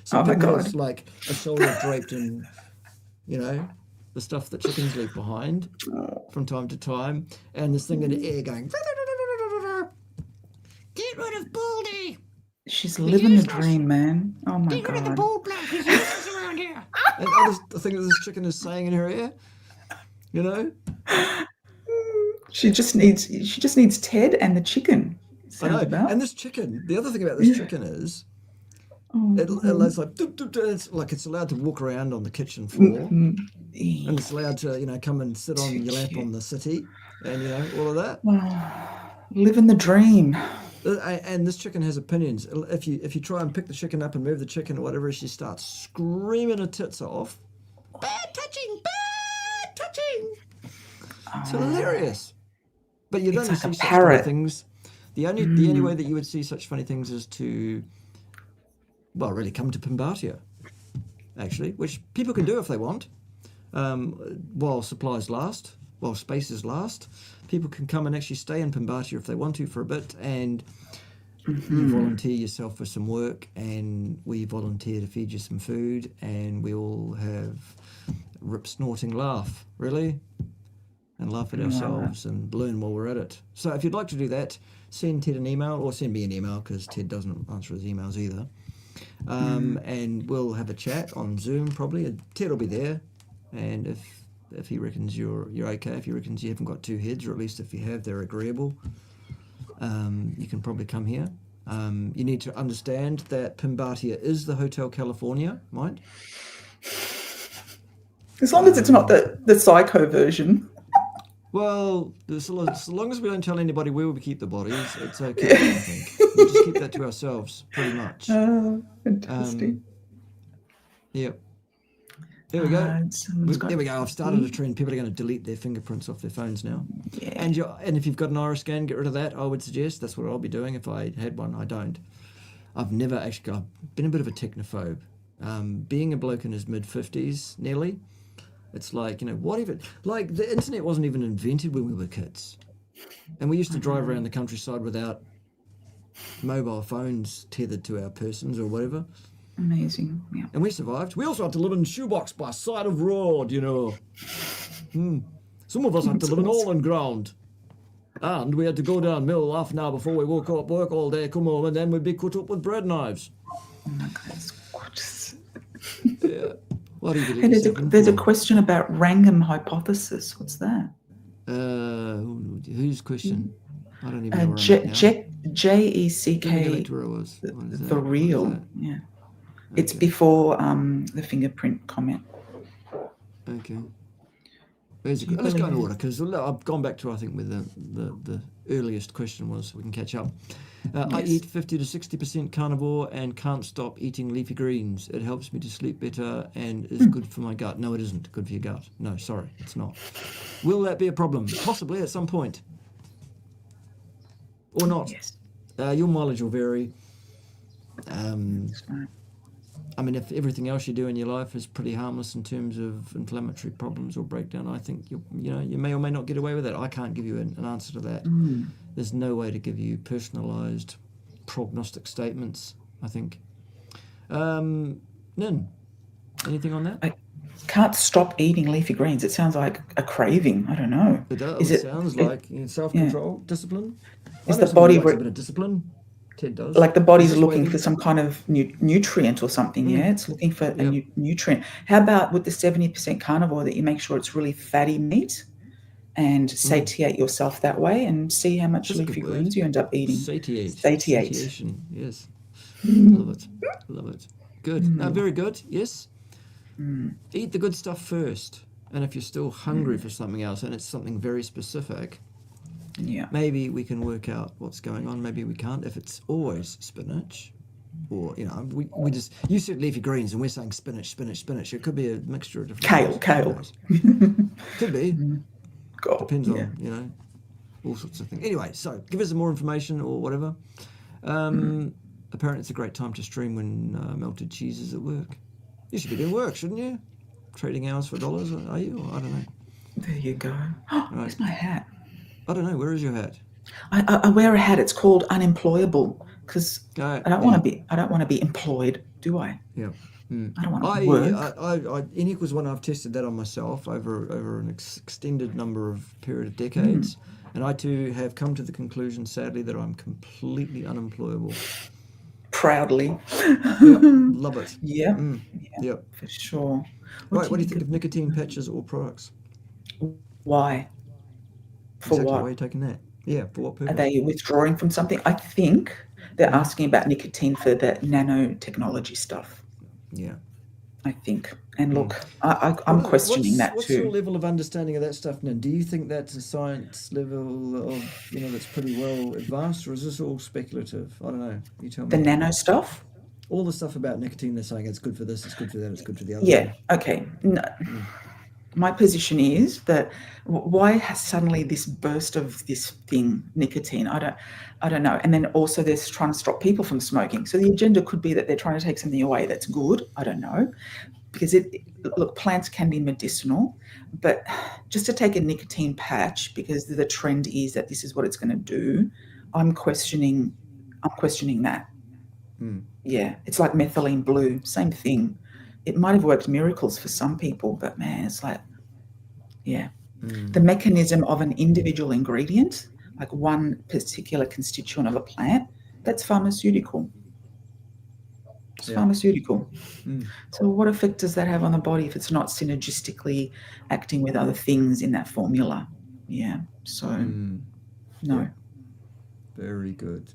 So oh my God. It's a shoulder draped in, the stuff that chickens leave behind from time to time, and this thing in the air going, get rid of Baldy. She's living the dream, man. Oh my God. Get rid of the bald black. He's useless around here. And the thing that this chicken is saying in her ear, She just needs Ted and the chicken. I know. About. And this chicken, the other thing about this chicken is, it's it's allowed to walk around on the kitchen floor, and it's allowed to come and sit on your lap on the city, and all of that. Wow. Living the dream. And this chicken has opinions. If you try and pick the chicken up and move the chicken or whatever, she starts screaming her tits off. Bad touching, bad touching. It's hilarious. But you don't see such funny things. The only way that you would see such funny things is to, really come to Pimbatia, actually, which people can do if they want, while supplies last, while spaces last. People can come and actually stay in Pimbatia if they want to for a bit, and you volunteer yourself for some work, and we volunteer to feed you some food, and we all have rip snorting laugh, really, and laugh at ourselves and learn while we're at it. So if you'd like to do that, send Ted an email, or send me an email, because Ted doesn't answer his emails either. And we'll have a chat on Zoom probably. Ted will be there, and if he reckons you're okay, if he reckons you haven't got two heads, or at least if you have, they're agreeable, you can probably come here. You need to understand that Pimbatia is the Hotel California, mind? As long as it's not the psycho version. Well, as long as we don't tell anybody where we keep the bodies, it's okay, I think. We just keep that to ourselves, pretty much. Oh, fantastic. Yep. There we go. There we go. I've started a trend. People are going to delete their fingerprints off their phones now. Yeah. And if you've got an iris scan, get rid of that. I would suggest that's what I'll be doing if I had one. I don't. I've been a bit of a technophobe. Being a bloke in his mid-50s, nearly, it's what even, the internet wasn't even invented when we were kids. And we used to drive around the countryside without mobile phones tethered to our persons or whatever. Amazing, yeah. And we survived. We also had to live in a shoebox by side of road, Some of us had to live in All ground. And we had to go down mill half an hour before we woke up, work all day, come home, and then we'd be cut up with bread knives. Oh my God, it's gorgeous. Yeah. What do you Hey, there's a question about Wrangham hypothesis. What's that? Whose question? I don't even know where I'm at now. JECK. The real. Yeah. Okay. It's before the fingerprint comment. Okay. Let's go in order, because I've gone back to, I think, with the earliest question was, so we can catch up. I eat 50 to 60% carnivore and can't stop eating leafy greens. It helps me to sleep better and is good for my gut. No, it isn't good for your gut. No, sorry, it's not. Will that be a problem? Possibly at some point. Or not. Yes. Your mileage will vary. I mean, if everything else you do in your life is pretty harmless in terms of inflammatory problems or breakdown, I think you may or may not get away with it. I can't give you an answer to that. There's no way to give you personalised prognostic statements, I think. Nin, anything on that? I can't stop eating leafy greens. It sounds like a craving. I don't know. It does. Is it Sounds it- like self-control, discipline. I Is know the somebody body who likes a re- bit of discipline. Ted does. like the body's Resist looking waving. for some kind of nutrient or something? Yeah, it's looking for a Yep. nutrient. How about with the 70% carnivore that you make sure it's really fatty meat and satiate yourself that way and see how much That's a good leafy word. greens you end up eating. Satiate. Satiate. Satiation. Yes. Love it. Love it. Good. No, very good. Yes. Eat the good stuff first. And if you're still hungry for something else and it's something very specific, Yeah. maybe we can work out what's going on. Maybe we can't. If it's always spinach, or we just you said leafy greens and we're saying spinach. It could be a mixture of different Kale. things. Who knows? Could be. God, Depends yeah. on all sorts of things. Anyway, so give us some more information or whatever. Apparently, it's a great time to stream when melted cheese is at work. You should be doing work, shouldn't you? Trading hours for dollars, are you? Or I don't know. There you go. Where's my hat? I don't know. Where is your hat? I wear a hat. It's called unemployable because I I don't want to be employed, do I? Yeah. I don't want to work. ENIC was one I've tested that on myself over an extended number of period of decades, and I too have come to the conclusion, sadly, that I'm completely unemployable. Proudly. Yep, love it. Yeah. Yep. For sure. What do you think of nicotine patches or products? Why? For Exactly. what? Why are you taking that? Yeah, for what purpose? Are they withdrawing from something? I think they're asking about nicotine for the nanotechnology stuff. Yeah. I think. And look, I'm questioning that what's too. your level of understanding of that stuff, Nan? Do you think that's a science level of, that's pretty well advanced, or is this all speculative? I don't know. You tell me. The nano stuff? All the stuff about nicotine, they're saying it's good for this, it's good for that, it's good for the other. Yeah. Okay. No. My position is that why has suddenly this burst of this thing, nicotine? I don't know. And then also they're trying to stop people from smoking. So the agenda could be that they're trying to take something away that's good. I don't know. Because look, plants can be medicinal, but just to take a nicotine patch because the trend is that this is what it's going to do, I'm questioning that. Yeah, it's like methylene blue, same thing. It might have worked miracles for some people, but man, it's like, yeah. The mechanism of an individual ingredient, like one particular constituent of a plant, that's pharmaceutical. It's pharmaceutical. So what effect does that have on the body if it's not synergistically acting with other things in that formula? Yeah. So no. Yeah. Very good.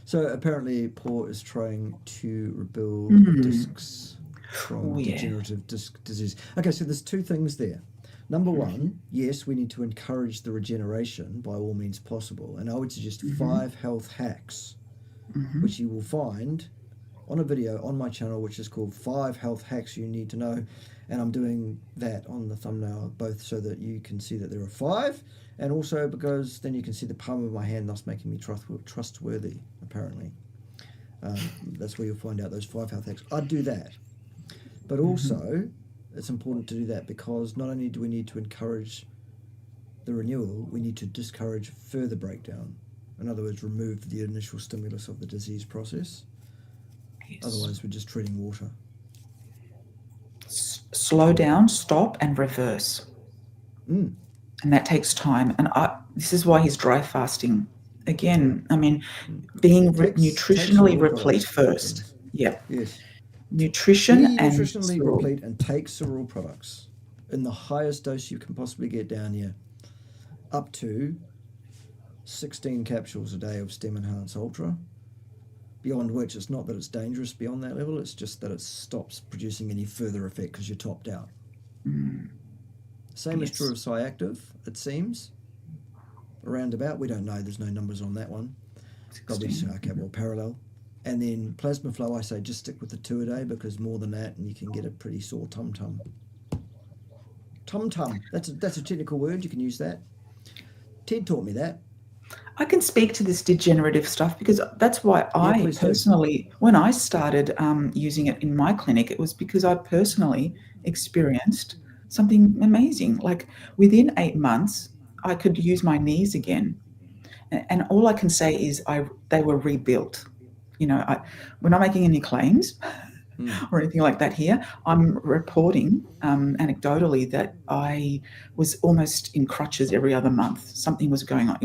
So apparently Paul is trying to rebuild discs from degenerative disc disease. Okay, so there's two things there. Number one, yes, we need to encourage the regeneration by all means possible. And I would suggest 5 health hacks, which you will find on a video on my channel, which is called 5 Health Hacks You Need to Know. And I'm doing that on the thumbnail, both so that you can see that there are 5, and also because then you can see the palm of my hand, thus making me trustworthy, apparently. That's where you'll find out those 5 health hacks. I'd do that. But also, it's important to do that because not only do we need to encourage the renewal, we need to discourage further breakdown. In other words, remove the initial stimulus of the disease process. Yes. Otherwise, we're just treating water. Slow down, stop, and reverse. And that takes time. And this is why he's dry fasting. Again, I mean, being nutritionally replete first. Yeah. Yes. Nutrition Be and nutritionally replete and take cereal products in the highest dose you can possibly get down here, up to 16 capsules a day of Stem Enhance Ultra. Beyond which, it's not that it's dangerous beyond that level, it's just that it stops producing any further effect because you're topped out. Same is true of Cyactive, it seems. Around about, we don't know, there's no numbers on that one. Probably well, parallel. And then Plasma Flow, I say just stick with the 2 a day because more than that and you can get a pretty sore tum-tum. Tum-tum, that's a technical word, you can use that. Ted taught me that. I can speak to this degenerative stuff because that's why Yeah, I please do. personally, when I started using it in my clinic, it was because I personally experienced something amazing. Like within 8 months, I could use my knees again, and all I can say is I they were rebuilt. We're not making any claims Mm. or anything like that here. I'm reporting anecdotally that I was almost in crutches every other month. Something was going on.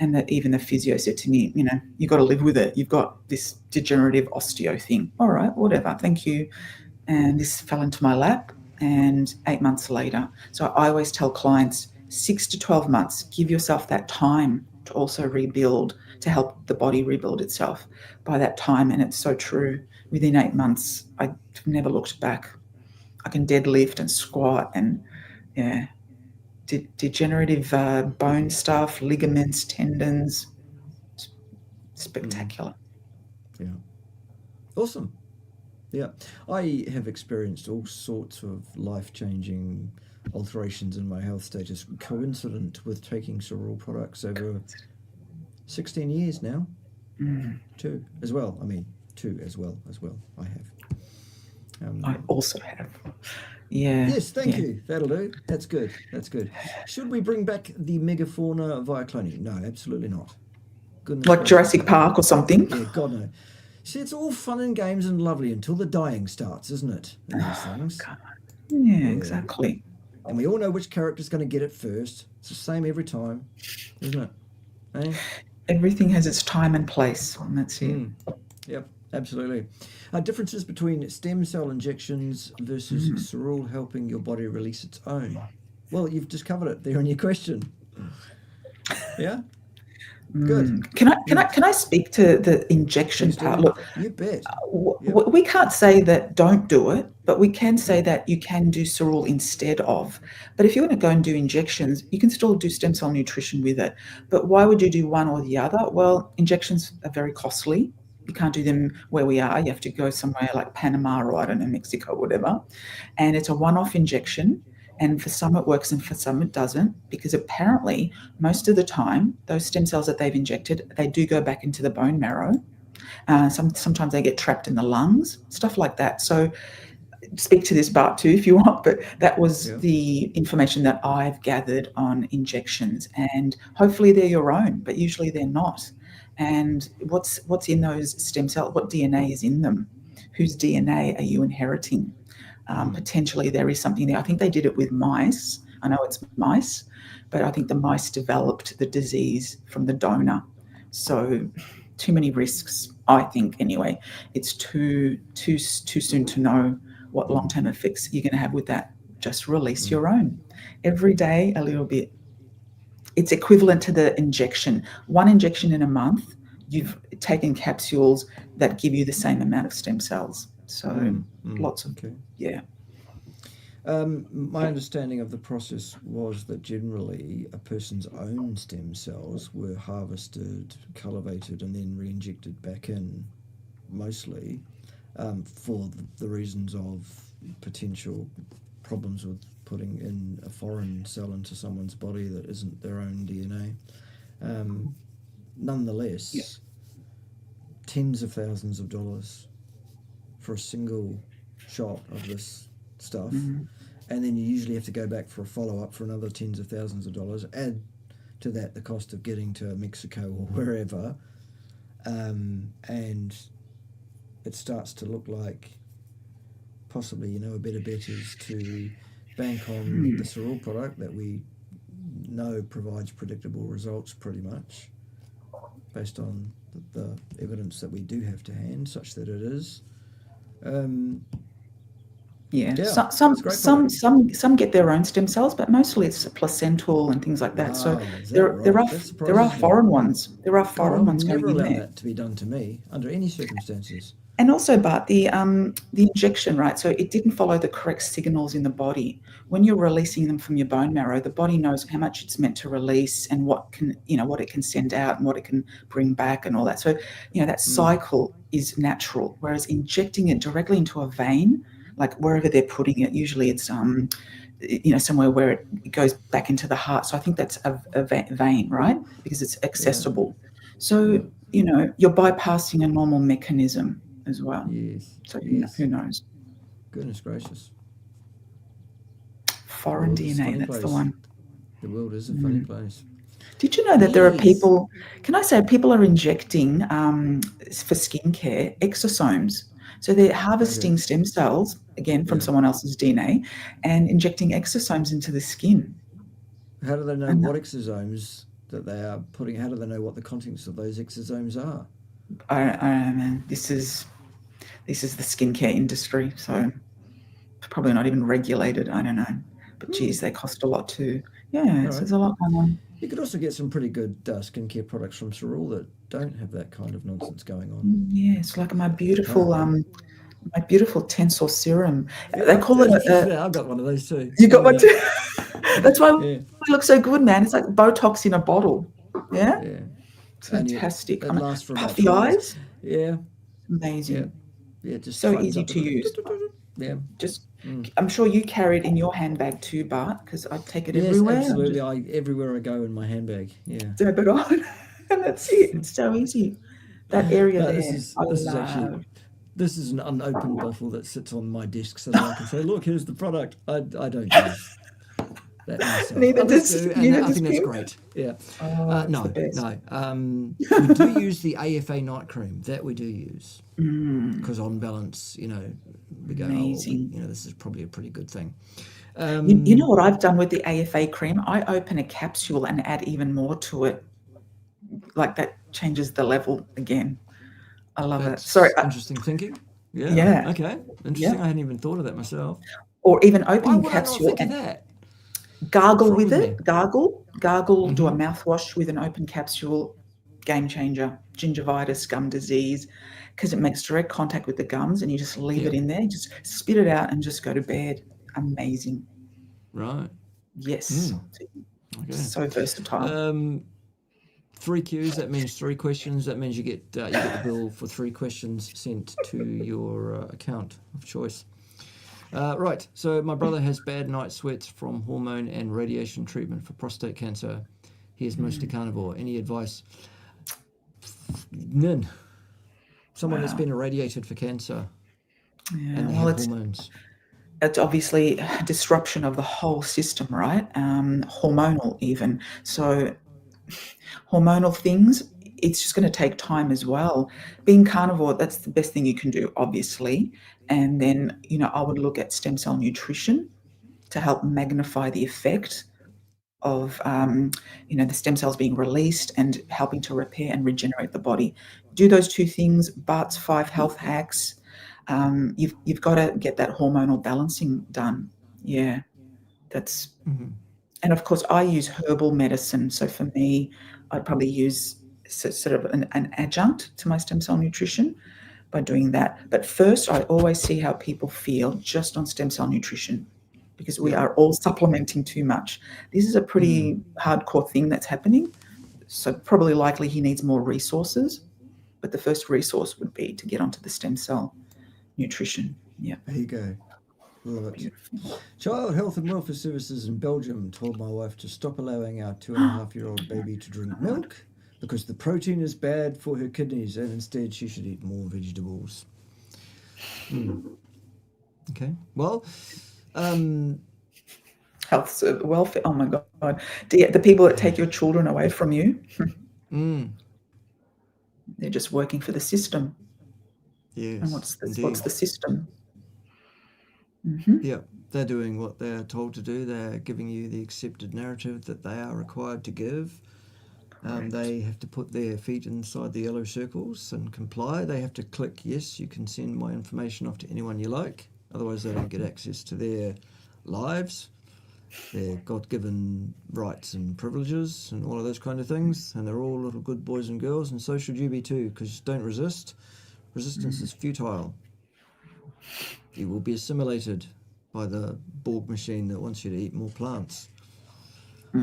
And that even the physio said to me, you got to live with it. You've got this degenerative osteo thing. All right, whatever. Thank you. And this fell into my lap. And 8 months later, so I always tell clients 6 to 12 months. Give yourself that time to also rebuild, to help the body rebuild itself by that time. And it's so true. Within 8 months, I've never looked back. I can deadlift and squat and, yeah, degenerative bone stuff, ligaments, tendons, Mm. spectacular. Yeah. Awesome. Yeah. I have experienced all sorts of life changing alterations in my health status coincident with taking cerebral products over 16 years now. Mm, Two as well. I mean, two as well. I have. I Um, also have. Yeah, yes, thank yeah. you. That'll do. That's good. That's good. Should we bring back the megafauna via cloning? No, absolutely not. Goodness Like gracious, Jurassic no. Park or something. Yeah, God no. See, it's all fun and games and lovely until the dying starts, isn't it? In these things. God. Yeah, Yeah. exactly. And we all know which character's going to get it first. It's the same every time, isn't it? Eh? Everything has its time and place, and that's it. Mm. Yep, absolutely. Differences between stem cell injections versus Mm. cereal helping your body release its own. Well, you've just covered it there in your question. Yeah, good. Can I Good. can I speak to the injection Please part? do. Look, You bet. Yep. we can't say that don't do it, but we can say that you can do Cerule instead of. But if you're going to go and do injections, you can still do stem cell nutrition with it. But why would you do one or the other? Well, injections are very costly. You can't do them where we are. You have to go somewhere like Panama or I don't know, Mexico, whatever. And it's a one-off injection. And for some it works and for some it doesn't, because apparently most of the time those stem cells that they've injected, they do go back into the bone marrow. Sometimes they get trapped in the lungs, stuff like that. So speak to this part too if you want, but that was Yeah. the information that I've gathered on injections, and hopefully they're your own, but usually they're not. And what's in those stem cells? What DNA is in them? Whose DNA are you inheriting? Mm. Potentially there is something there. I think they did it with mice. I know it's mice, but I think the mice developed the disease from the donor. So too many risks, I think. Anyway, it's too soon to know what long-term effects you're going to have with that. Just release Mm. your own every day a little bit. It's equivalent to the injection. One injection in a month, you've taken capsules that give you the same amount of stem cells. So Mm. Mm. lots of, Okay. yeah. My understanding of the process was that generally a person's own stem cells were harvested, cultivated, and then re-injected back in, mostly for the reasons of potential problems with putting in a foreign cell into someone's body that isn't their own DNA. Yeah. Nonetheless, tens of thousands of dollars for a single shot of this stuff, Mm-hmm. and then you usually have to go back for a follow up for another tens of thousands of dollars. Add to that the cost of getting to Mexico or wherever, and it starts to look like possibly a better bet is to bank on the cereal product that we know provides predictable results pretty much based on the evidence that we do have to hand, such that it is. Um, Yeah, yeah, some it's a some great some product. some some get their own stem cells, but mostly it's placental and things like that. So Ah, is that there right? are That there are surprises me. foreign ones. There are God, I foreign would ones never going in allow there. that to be done to me under any circumstances. And also, but the injection, right? So it didn't follow the correct signals in the body. When you're releasing them from your bone marrow, the body knows how much it's meant to release and what it can send out and what it can bring back and all that. So that Mm, cycle is natural. Whereas injecting it directly into a vein, like wherever they're putting it. Usually it's somewhere where it goes back into the heart. So I think that's a vein, right? Because it's Yeah. accessible. Yeah. So you're bypassing a normal mechanism as well. Yes. So who Yes. knows? Goodness gracious. The Foreign world is a DNA, funny that's the place. one. The world is a funny Mm. place. Did you know that there are Yes. people, can I say, people are injecting for skincare exosomes. So they're Okay. harvesting stem cells, again, from Yeah. someone else's DNA, and injecting exosomes into the skin. How do they know And what exosomes that they are putting? How do they know what the contents of those exosomes are? I don't know, man. This is the skincare industry, so it's probably not even regulated. I don't know. But Hmm. geez, they cost a lot too. Yeah, All so right. there's a lot going on. You could also get some pretty good skincare products from Sorul that don't have that kind of nonsense going on. Yes, like Apparently. my beautiful tensor serum. They Yeah, call it a I've got one of those too. you got Yeah, one yeah, too. That's why yeah, we look so good, man. It's like Botox in a bottle. Yeah, yeah. it's And yet fantastic. it lasts for about Puffy 3 years. eyes, Yeah, yeah, amazing. yeah. It just So tightens easy up a to bit. use. Yeah. Just, Mm. I'm sure you carry it in your handbag too, Bart, because I take it Yes, everywhere. I absolutely. just I everywhere I go in my handbag. Yeah. dab it on, and that's it. It's so easy. That area But there, I this is actually love. this is an unopened bottle that sits on my desk so that I can say, look, here's the product. I don't use that myself. Neither Others does do, and neither I does think that's Kim. great. Yeah. Oh, it's the No, best. no. We do use the AFA night cream. That we do use Mm, because on balance, we go, oh well, amazing. this is probably a pretty good thing. You know what I've done with the AFA cream? I open a capsule and add even more to it. Like that changes the level again. I love it. Sorry. That's interesting thinking. Yeah. Yeah. Okay. Yeah. Interesting. I hadn't even thought of that myself. Or even Why opening would I not capsule think of and that? What's gargle wrong with with it. me? Gargle, do a Mm-hmm. mouthwash with an open capsule. Game changer. Gingivitis, gum disease, because it makes direct contact with the gums and you just leave Yeah. it in there, just spit it out and just go to bed. Amazing. Right. Yes. Hmm. Okay. So versatile. Um, 3 Qs. That means 3 questions. That means you get the bill for 3 questions sent to your account of choice. Right. So my brother has bad night sweats from hormone and radiation treatment for prostate cancer. He is mostly carnivore. Any advice? None. Someone that's Wow. been irradiated for cancer Yeah. and they Well, have it's hormones. it's obviously a disruption of the whole system, right? Hormonal even. So hormonal things, it's just going to take time as well. Being carnivore, that's the best thing you can do, obviously. And then, I would look at stem cell nutrition to help magnify the effect of, the stem cells being released and helping to repair and regenerate the body. Do those two things. Bart's 5 health hacks. You've got to get that hormonal balancing done. Yeah, that's Mm-hmm. and of course I use herbal medicine. So for me, I'd probably use sort of an adjunct to my stem cell nutrition by doing that. But first, I always see how people feel just on stem cell nutrition because we Yeah. are all supplementing too much. This is a Mm. pretty hardcore thing that's happening. So probably likely he needs more resources. But the first resource would be to get onto the stem cell nutrition. Yeah, There you go. Love it. beautiful. Child Health and Welfare Services in Belgium told my wife to stop allowing our 2.5-year-old baby to drink milk because the protein is bad for her kidneys and instead she should eat more vegetables. Mm. Okay. Well, um, Health, welfare. Oh my God. The people that take your children away from you, mm, they're just working for the system. And yes, what's indeed. the system? Hmm. Yeah, they're doing what they're told to do. They're giving you the accepted narrative that they are required to give. Correct. They have to put their feet inside the yellow circles and comply. They have to click, yes, you can send my information off to anyone you like. Otherwise, they don't get access to their lives, their God-given rights and privileges and all of those kind of things. And they're all little good boys and girls, and so should you be too, because don't resist. Resistance is futile. You will be assimilated by the Borg machine that wants you to eat more plants. Yeah.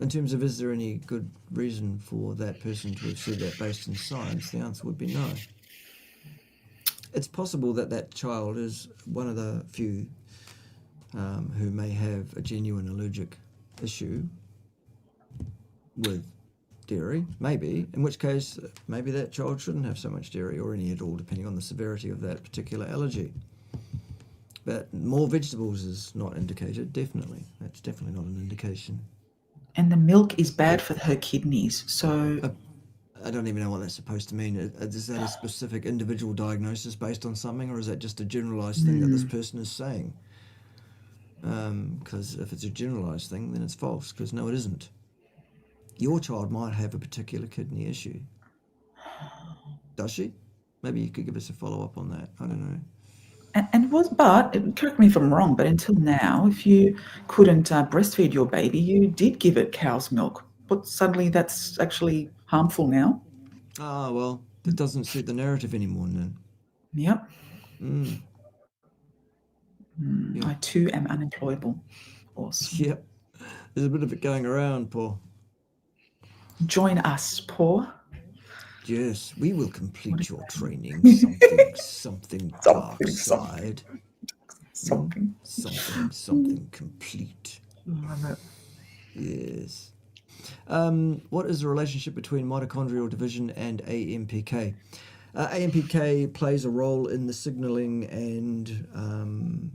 In terms of is there any good reason for that person to have said that based in science, the answer would be no. It's possible that that child is one of the few who may have a genuine allergic issue with dairy, maybe, in which case maybe that child shouldn't have so much dairy or any at all, depending on the severity of that particular allergy. But more vegetables is not indicated, definitely. That's definitely not an indication. And the milk is bad for her kidneys. So I don't even know what that's supposed to mean. Is that a specific individual diagnosis based on something, or is that just a generalized thing that this person is saying? Because if it's a generalized thing, then it's false, because no, it isn't. Your child might have a particular kidney issue. Does she? Maybe you could give us a follow-up on that. I don't know. but correct me if I'm wrong, but until now, if you couldn't breastfeed your baby, you did give it cow's milk. But suddenly that's actually harmful now. Ah, well, that doesn't suit the narrative anymore then. Yep. Mm. Yep. I too am unemployable. Awesome. Yep. There's a bit of it going around, Paul. Join us, Paul. Yes, we will complete your training. Something dark side. Something. Something complete. Love it. Yes. What is the relationship between mitochondrial division and AMPK? AMPK plays a role in the signaling and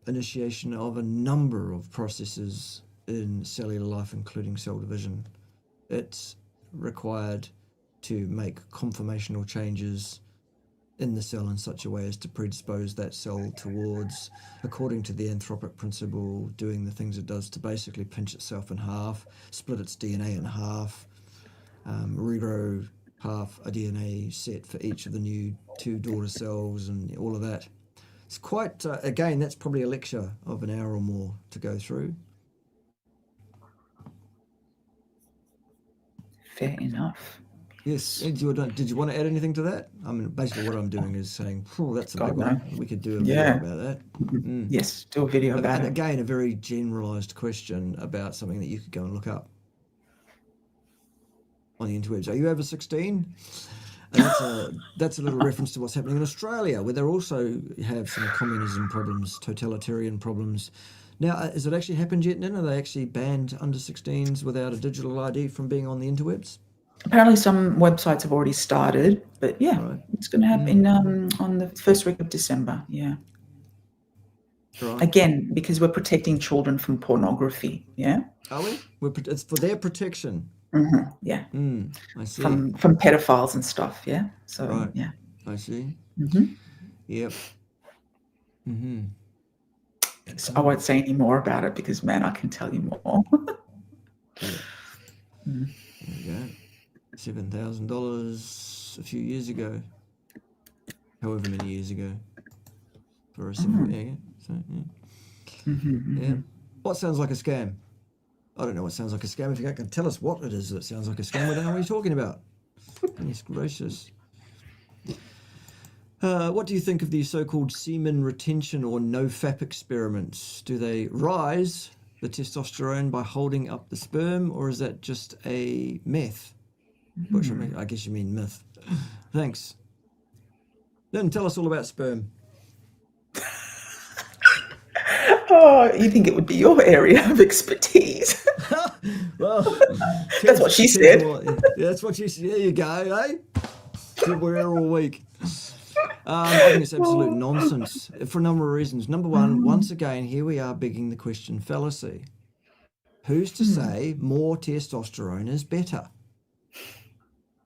initiation of a number of processes in cellular life, including cell division. It's required to make conformational changes in the cell in such a way as to predispose that cell towards, according to the anthropic principle, doing the things it does to basically pinch itself in half, split its DNA in half, regrow half a DNA set for each of the new 2 daughter cells and all of that. It's quite, again, that's probably a lecture of an hour or more to go through. Fair enough. Yes. Did you want to add anything to that? I mean, basically what I'm doing is saying, oh, that's a big one. We could do a video about that. Yes, do a video about and it. Again, a very generalised question about something that you could go and look up on the interwebs. Are you over 16? And that's a little reference to what's happening in Australia, where they also have some communism problems, totalitarian problems. Now, has it actually happened yet, Nin? Are they actually banned under 16s without a digital ID from being on the interwebs? Apparently some websites have already started, but it's going to happen on the first week of December, Right. Again, because we're protecting children from pornography, Are we? It's for their protection. Yeah. I see. From pedophiles and stuff, So, right. yeah. I see. Yep. So I won't say any more about it because, man, I can tell you more. There you go. $7,000 a few years ago, however many years ago, for a simple What sounds like a scam? I don't know what sounds like a scam. If you can tell us what it is that sounds like a scam, we don't know what you're talking about. Goodness gracious. What do you think of these so-called semen retention or no-fap experiments? Do they rise the testosterone by holding up the sperm, or is that just a myth? Which I guess you mean myth. Thanks. Then tell us all about sperm. Oh, you think it would be your area of expertise? Well, that's what she said. That's what she said. There you go, eh? We're here all week. I think it's absolute nonsense for a number of reasons. Number one, once again, here we are begging the question fallacy. Who's to say more testosterone is better?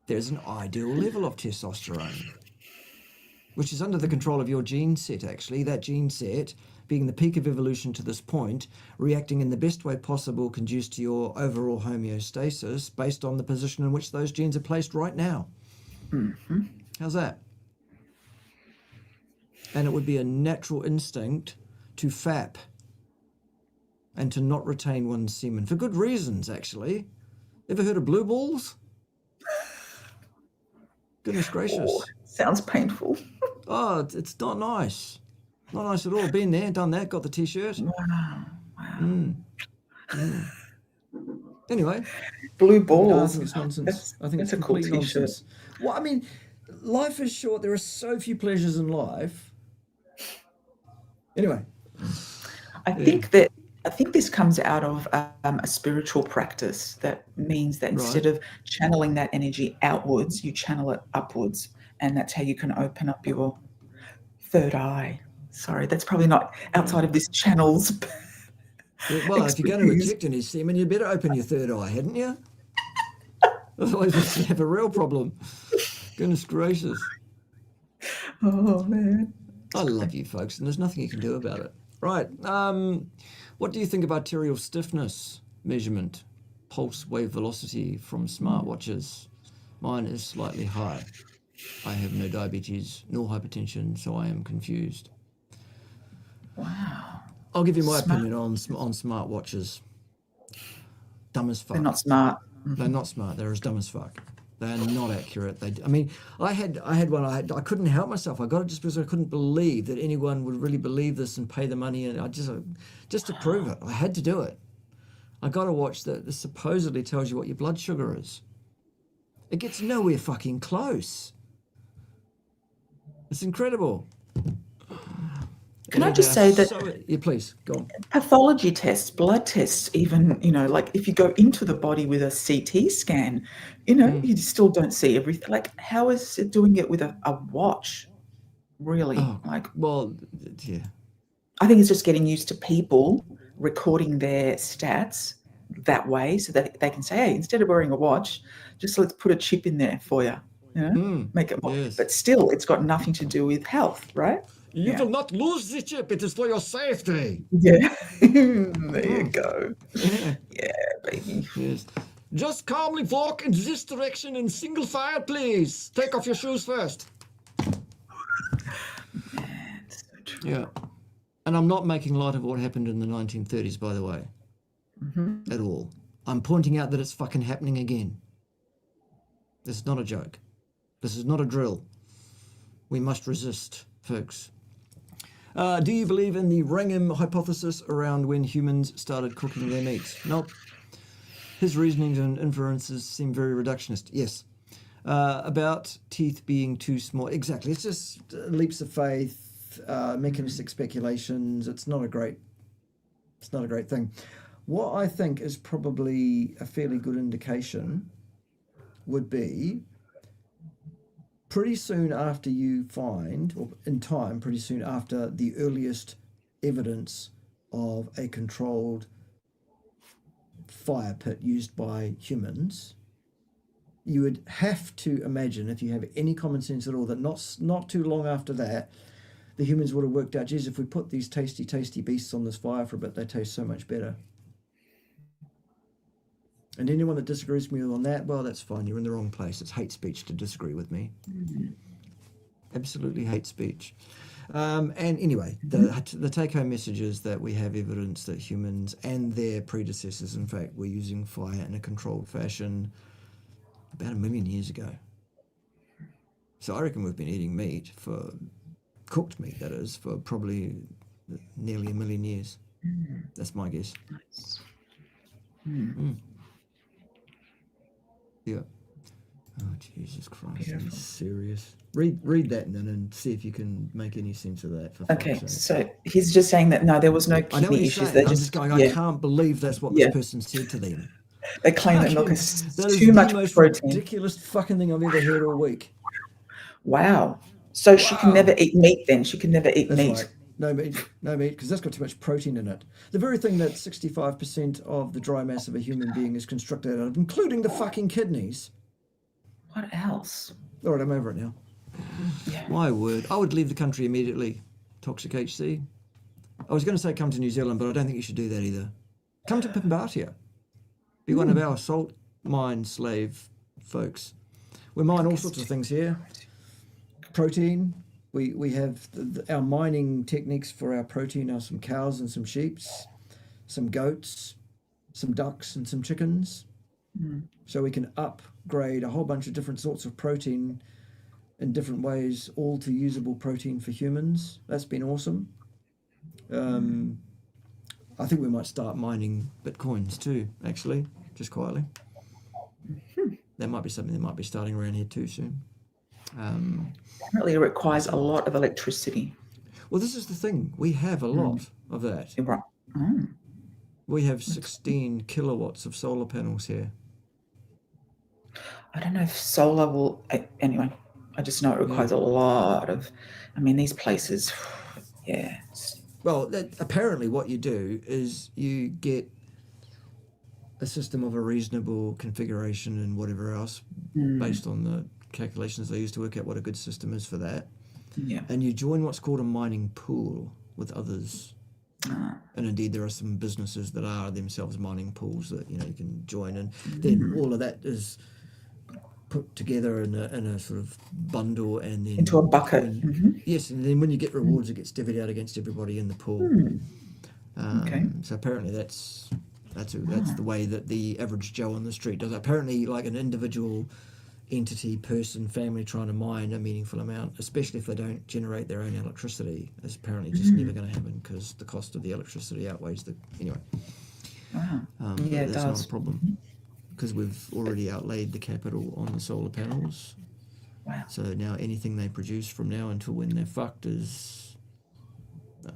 There's an ideal level of testosterone, which is under the control of your gene set, actually. That gene set, being the peak of evolution to this point, reacting in the best way possible, conducive to your overall homeostasis based on the position in which those genes are placed right now. How's that? And it would be a natural instinct to fap and to not retain one's semen, for good reasons, actually. Ever heard of blue balls? Goodness gracious. Oh, sounds painful. Oh, it's not nice. Not nice at all. Been there, done that, got the T-shirt. Wow. Anyway. Blue balls. I think it's nonsense. I think that's it's a cool complete T-shirt. nonsense. Well, I mean, life is short. There are so few pleasures in life. Anyway, I yeah, think that I think this comes out of a spiritual practice that means that right. instead of channeling that energy outwards, you channel it upwards, and that's how you can open up your third eye. Sorry, that's probably not outside of this channel's Well, if you're going to expertise. inject any semen, you better open your third eye, hadn't you? Otherwise, we'd have a real problem. Goodness gracious. Oh man, I love you folks, and there's nothing you can do about it. Right. What do you think of arterial stiffness measurement, pulse wave velocity from smartwatches? Mine is slightly high. I have no diabetes nor hypertension, so I am confused. wow, I'll give you my smart. opinion on smartwatches. Dumb as They're fuck. not smart. They're not smart. They're as dumb as fuck. They're not accurate. I mean, I had one. I couldn't help myself. I got it just because I couldn't believe that anyone would really believe this and pay the money. And I just to prove it, I had to do it. I got to watch that. This supposedly tells you what your blood sugar is. It gets nowhere fucking close. It's incredible. Can I And just say that yeah, please go on. pathology tests, blood tests, even, like if you go into the body with a CT scan, you still don't see everything. Like, how is it doing it with a watch? Really? Oh, Like, well, yeah. I think it's just getting used to people recording their stats that way so that they can say, hey, instead of wearing a watch, just let's put a chip in there for you, make it more. Yes. But still, it's got nothing to do with health, right? You will not lose the chip. It is for your safety. Yeah. There you go. Yeah. Yeah, baby. Yes. Just calmly walk in this direction in single file, please. Take off your shoes first. It's so true. Yeah. And I'm not making light of what happened in the 1930s, by the way, at all. I'm pointing out that it's fucking happening again. This is not a joke. This is not a drill. We must resist, folks. Do you believe in the Wrangham hypothesis around when humans started cooking their meat? Nope. His reasonings and inferences seem very reductionist. Yes. About teeth being too small. Exactly. It's just leaps of faith, mechanistic speculations. It's not a great thing. What I think is probably a fairly good indication would be pretty soon after you find, or in time, pretty soon after the earliest evidence of a controlled fire pit used by humans, you would have to imagine, if you have any common sense at all, that not too long after that, the humans would have worked out, geez, if we put these tasty, tasty beasts on this fire for a bit, they taste so much better. And anyone that disagrees with me on that, well, that's fine. You're in the wrong place. It's hate speech to disagree with me. Absolutely hate speech. And anyway, the take-home message is that we have evidence that humans and their predecessors, in fact, were using fire in a controlled fashion about 1 million years ago. So I reckon we've been eating meat, cooked meat, that is, for probably nearly 1 million years. That's my guess. Nice. Yeah. Oh, Jesus Christ. Are you Beautiful. serious? Read that then and see if you can make any sense of that. For Okay, fuck's sake. so he's just saying that no, there was no I know what kidney you're issues. saying. They I'm just just going, I can't believe that's what Yeah. this person said to them. they claim that milk Fucking- is that is too the much most protein. ridiculous fucking thing I've ever heard all week. Wow. So she can Wow. never eat meat then. She can never eat That's meat. right. No meat, because that's got too much protein in it. The very thing that 65% of the dry mass of a human being is constructed out of, including the fucking kidneys. What else? All right, I'm over it now. Yeah. My word. I would leave the country immediately. Toxic HC. I was going to say come to New Zealand, but I don't think you should do that either. Come to Pimbatia. Be one of our salt mine slave folks. We mine all sorts of things here. Protein. We have our mining techniques for our protein are some cows and some sheep, some goats, some ducks and some chickens. So we can upgrade a whole bunch of different sorts of protein in different ways, all to usable protein for humans. That's been awesome. I think we might start mining bitcoins too, actually, just quietly. That might be something that might be starting around here too soon. Apparently, it requires a lot of electricity. Well, this is the thing. We have a lot of that. You're right. Oh, We have 16 kilowatts of solar panels here. I don't know if solar will. Anyway, I just know it requires a lot of. I mean, these places. Yeah. Well, apparently what you do is you get a system of a reasonable configuration and whatever else based on the calculations they use to work out what a good system is for that. Yeah. And you join what's called a mining pool with others. And indeed, there are some businesses that are themselves mining pools that you can join, and then all of that is put together in a sort of bundle, and then Into a bucket. Yes, and then when you get rewards, it gets divvied out against everybody in the pool. Okay. So apparently that's the way that the average Joe on the street does it. Apparently, like an individual entity, person, family trying to mine a meaningful amount, especially if they don't generate their own electricity, is apparently just never going to happen because the cost of the electricity outweighs the... Anyway. Wow. That's not a problem because we've already outlaid the capital on the solar panels. Wow. So now anything they produce from now until when they're fucked is,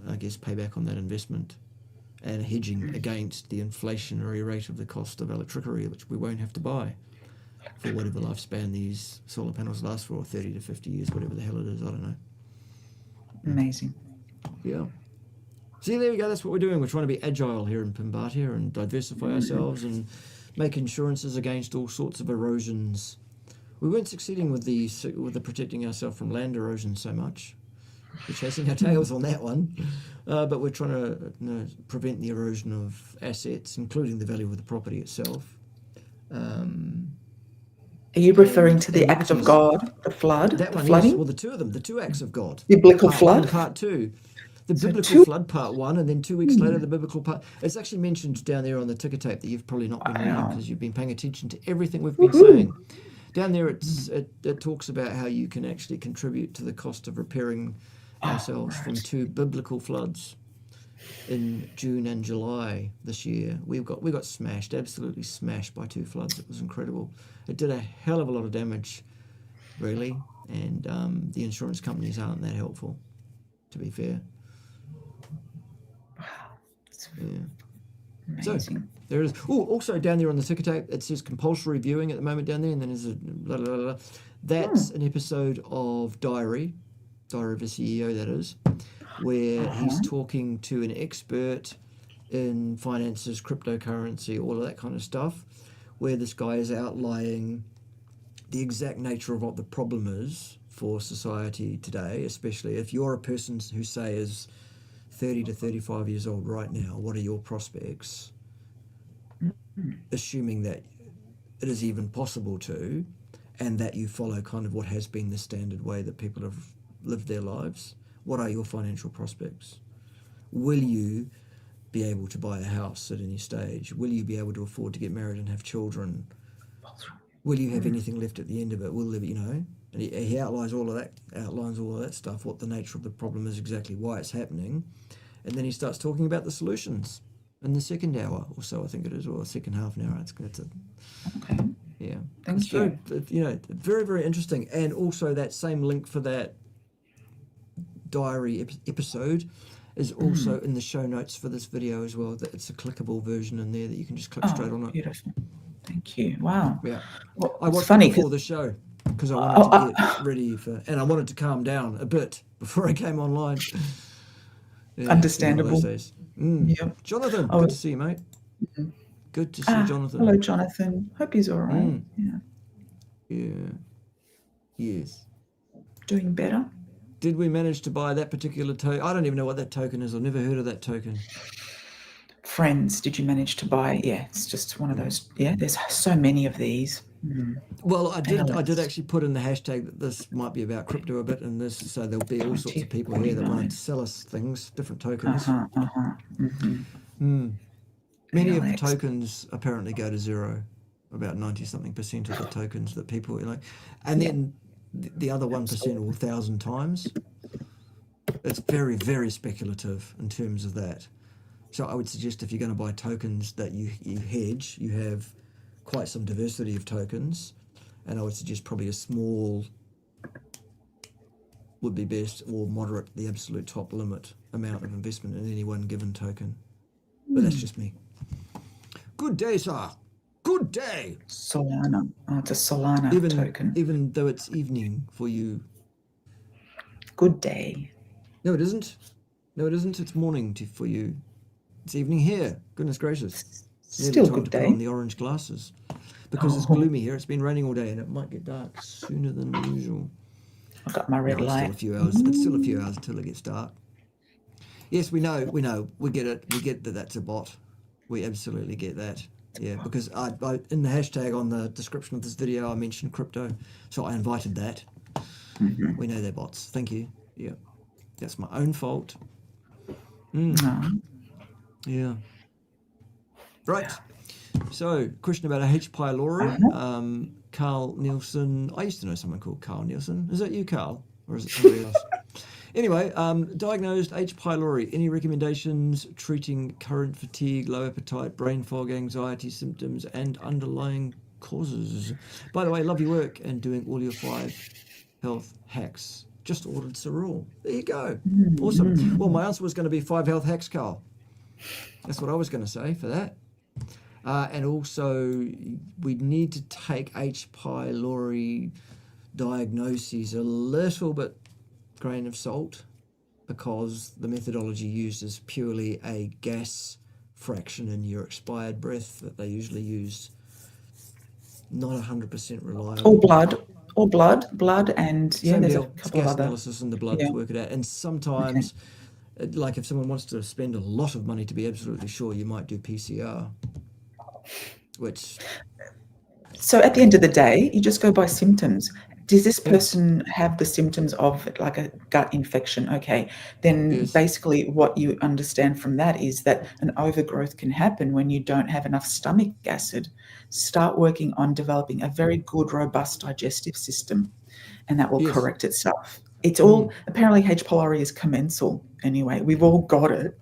I guess, payback on that investment and hedging against the inflationary rate of the cost of electricity, which we won't have to buy for whatever lifespan these solar panels last for, 30 to 50 years, whatever the hell it is, I don't know. Amazing. Yeah. See, there we go, that's what we're doing. We're trying to be agile here in Pimbatia and diversify ourselves and make insurances against all sorts of erosions. We weren't succeeding with the protecting ourselves from land erosion so much. We're chasing our tails on that one, but we're trying to prevent the erosion of assets, including the value of the property itself. Are you referring to the act of God, the flood, that the one? flooding? Yes. Well, the two of them, the two acts of God. Biblical part flood? One, part two. The biblical two? flood, part one, and then 2 weeks later, the biblical part. It's actually mentioned down there on the ticker tape that you've probably not been reading because you've been paying attention to everything we've been saying. Down there, it talks about how you can actually contribute to the cost of repairing ourselves from 2 biblical floods in June and July this year. We got smashed, absolutely smashed by 2 floods. It was incredible. It did a hell of a lot of damage, really, and the insurance companies aren't that helpful, to be fair. Yeah. Amazing. So there it is. Oh, also down there on the ticker tape, it says compulsory viewing at the moment down there, and then there's a blah, blah, blah. That's an episode of Diary of a CEO, that is, where he's talking to an expert in finances, cryptocurrency, all of that kind of stuff, where this guy is outlining the exact nature of what the problem is for society today, especially if you're a person who, say, is 30 to 35 years old right now. What are your prospects? Assuming that it is even possible to, and that you follow kind of what has been the standard way that people have lived their lives. What are your financial prospects? Will you be able to buy a house at any stage? Will you be able to afford to get married and have children? Will you have anything left at the end of it? Will there be, and he outlines all of that stuff, what the nature of the problem is, exactly why it's happening, and then he starts talking about the solutions in the second hour or so, I think it is, or the second half an hour. Okay. Yeah. Thank you. Very, very interesting. And also that same link for that diary episode is also in the show notes for this video as well. That it's a clickable version in there that you can just click straight on it. Beautiful. Thank you. Wow. Yeah. Well, I watched funny it before the show because I wanted to get ready for, and I wanted to calm down a bit before I came online. Yeah, Understandable. one of those days. Yep. Jonathan, good to see you, mate. Good to see Jonathan. Hello, Jonathan. Hope he's all right. Yeah. Yes. Doing better. Did we manage to buy that particular token? I don't even know what that token is. I've never heard of that token. Friends, did you manage to buy? Yeah, it's just one of those. Yeah, there's so many of these. Well, I did actually put in the hashtag that this might be about crypto a bit, and this, so there'll be all sorts of people here that want to sell us things, different tokens. Many of the tokens apparently go to zero, about 90-something% of the tokens that people like, and then the other 1% or 1,000 times. It's very, very speculative in terms of that. So I would suggest if you're going to buy tokens that you hedge, you have quite some diversity of tokens, and I would suggest probably a small would be best, or moderate, the absolute top limit amount of investment in any one given token. But that's just me. Good day, sir. Good day. Solana. Oh, it's a Solana token. Even though it's evening for you. Good day. No, it isn't. No, it isn't. It's morning for you. It's evening here. Goodness gracious. Still Nearly time good to put day. on the orange glasses. Because it's gloomy here. It's been raining all day and it might get dark sooner than usual. I've got my red No, it's light. still a few hours. It's still a few hours until it gets dark. Yes, we know. We get it. We get that that's a bot. We absolutely get that. Yeah, because I in the hashtag on the description of this video, I mentioned crypto. So I invited that. We know they're bots. Thank you. Yeah. That's my own fault. No. Yeah. Right. So, question about a H. pylori. Carl Nielsen. I used to know someone called Carl Nielsen. Is that you, Carl? Or is it somebody else? Anyway, diagnosed H. pylori. Any recommendations treating current fatigue, low appetite, brain fog, anxiety symptoms, and underlying causes? By the way, love your work and doing all your 5 health hacks. Just ordered Cerule. There you go. Awesome. Well, my answer was going to be 5 health hacks, Carl. That's what I was going to say for that. And also, we need to take H. pylori diagnoses a little bit grain of salt, because the methodology used is purely a gas fraction in your expired breath that they usually use. Not 100% reliable. Or blood, and yeah, Same there's deal. a It's couple of gas other. analysis in the blood to work it out. And sometimes, like if someone wants to spend a lot of money to be absolutely sure, you might do PCR, which... So at the end of the day, you just go by symptoms. Does this person have the symptoms of like a gut infection? Okay, then basically what you understand from that is that an overgrowth can happen when you don't have enough stomach acid. Start working on developing a very good, robust digestive system, and that will correct itself. It's all, apparently H. pylori is commensal anyway. We've all got it.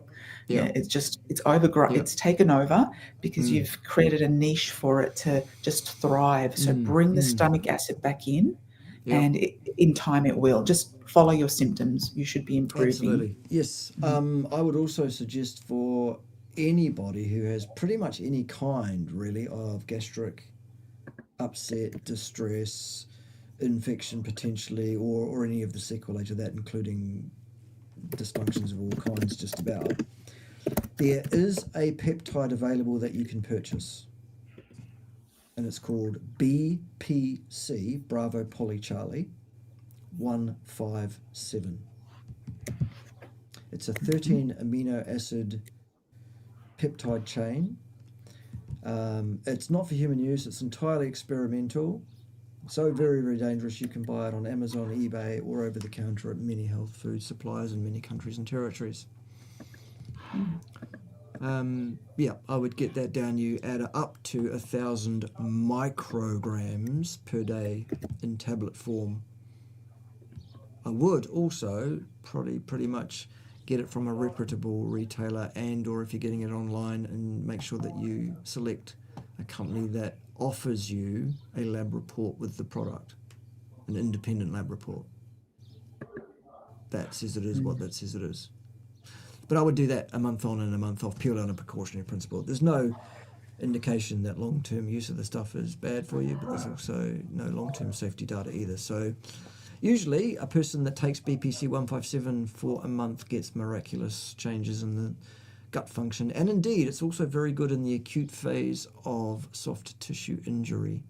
Yeah, it's overgrown. It's taken over because you've created a niche for it to just thrive. So bring the stomach acid back in, and in time it will. Just follow your symptoms. You should be improving. Absolutely. Yes. I would also suggest for anybody who has pretty much any kind, really, of gastric upset, distress, infection potentially, or any of the sequelae to that, including dysfunctions of all kinds, just about. There is a peptide available that you can purchase, and it's called BPC, Bravo Polly Charlie, 157. It's a 13 amino acid peptide chain. It's not for human use. It's entirely experimental. So very, very dangerous. You can buy it on Amazon, eBay, or over the counter at many health food suppliers in many countries and territories. I would get that down. You add up to 1,000 micrograms per day in tablet form. I would also probably pretty much get it from a reputable retailer, and or if you're getting it online, and make sure that you select a company that offers you a lab report with the product, an independent lab report that says it is what that says it is. But I would do that a month on and a month off, purely on a precautionary principle. There's no indication that long-term use of the stuff is bad for you, but there's also no long-term safety data either. So usually a person that takes BPC 157 for a month gets miraculous changes in the gut function. And indeed, it's also very good in the acute phase of soft tissue injury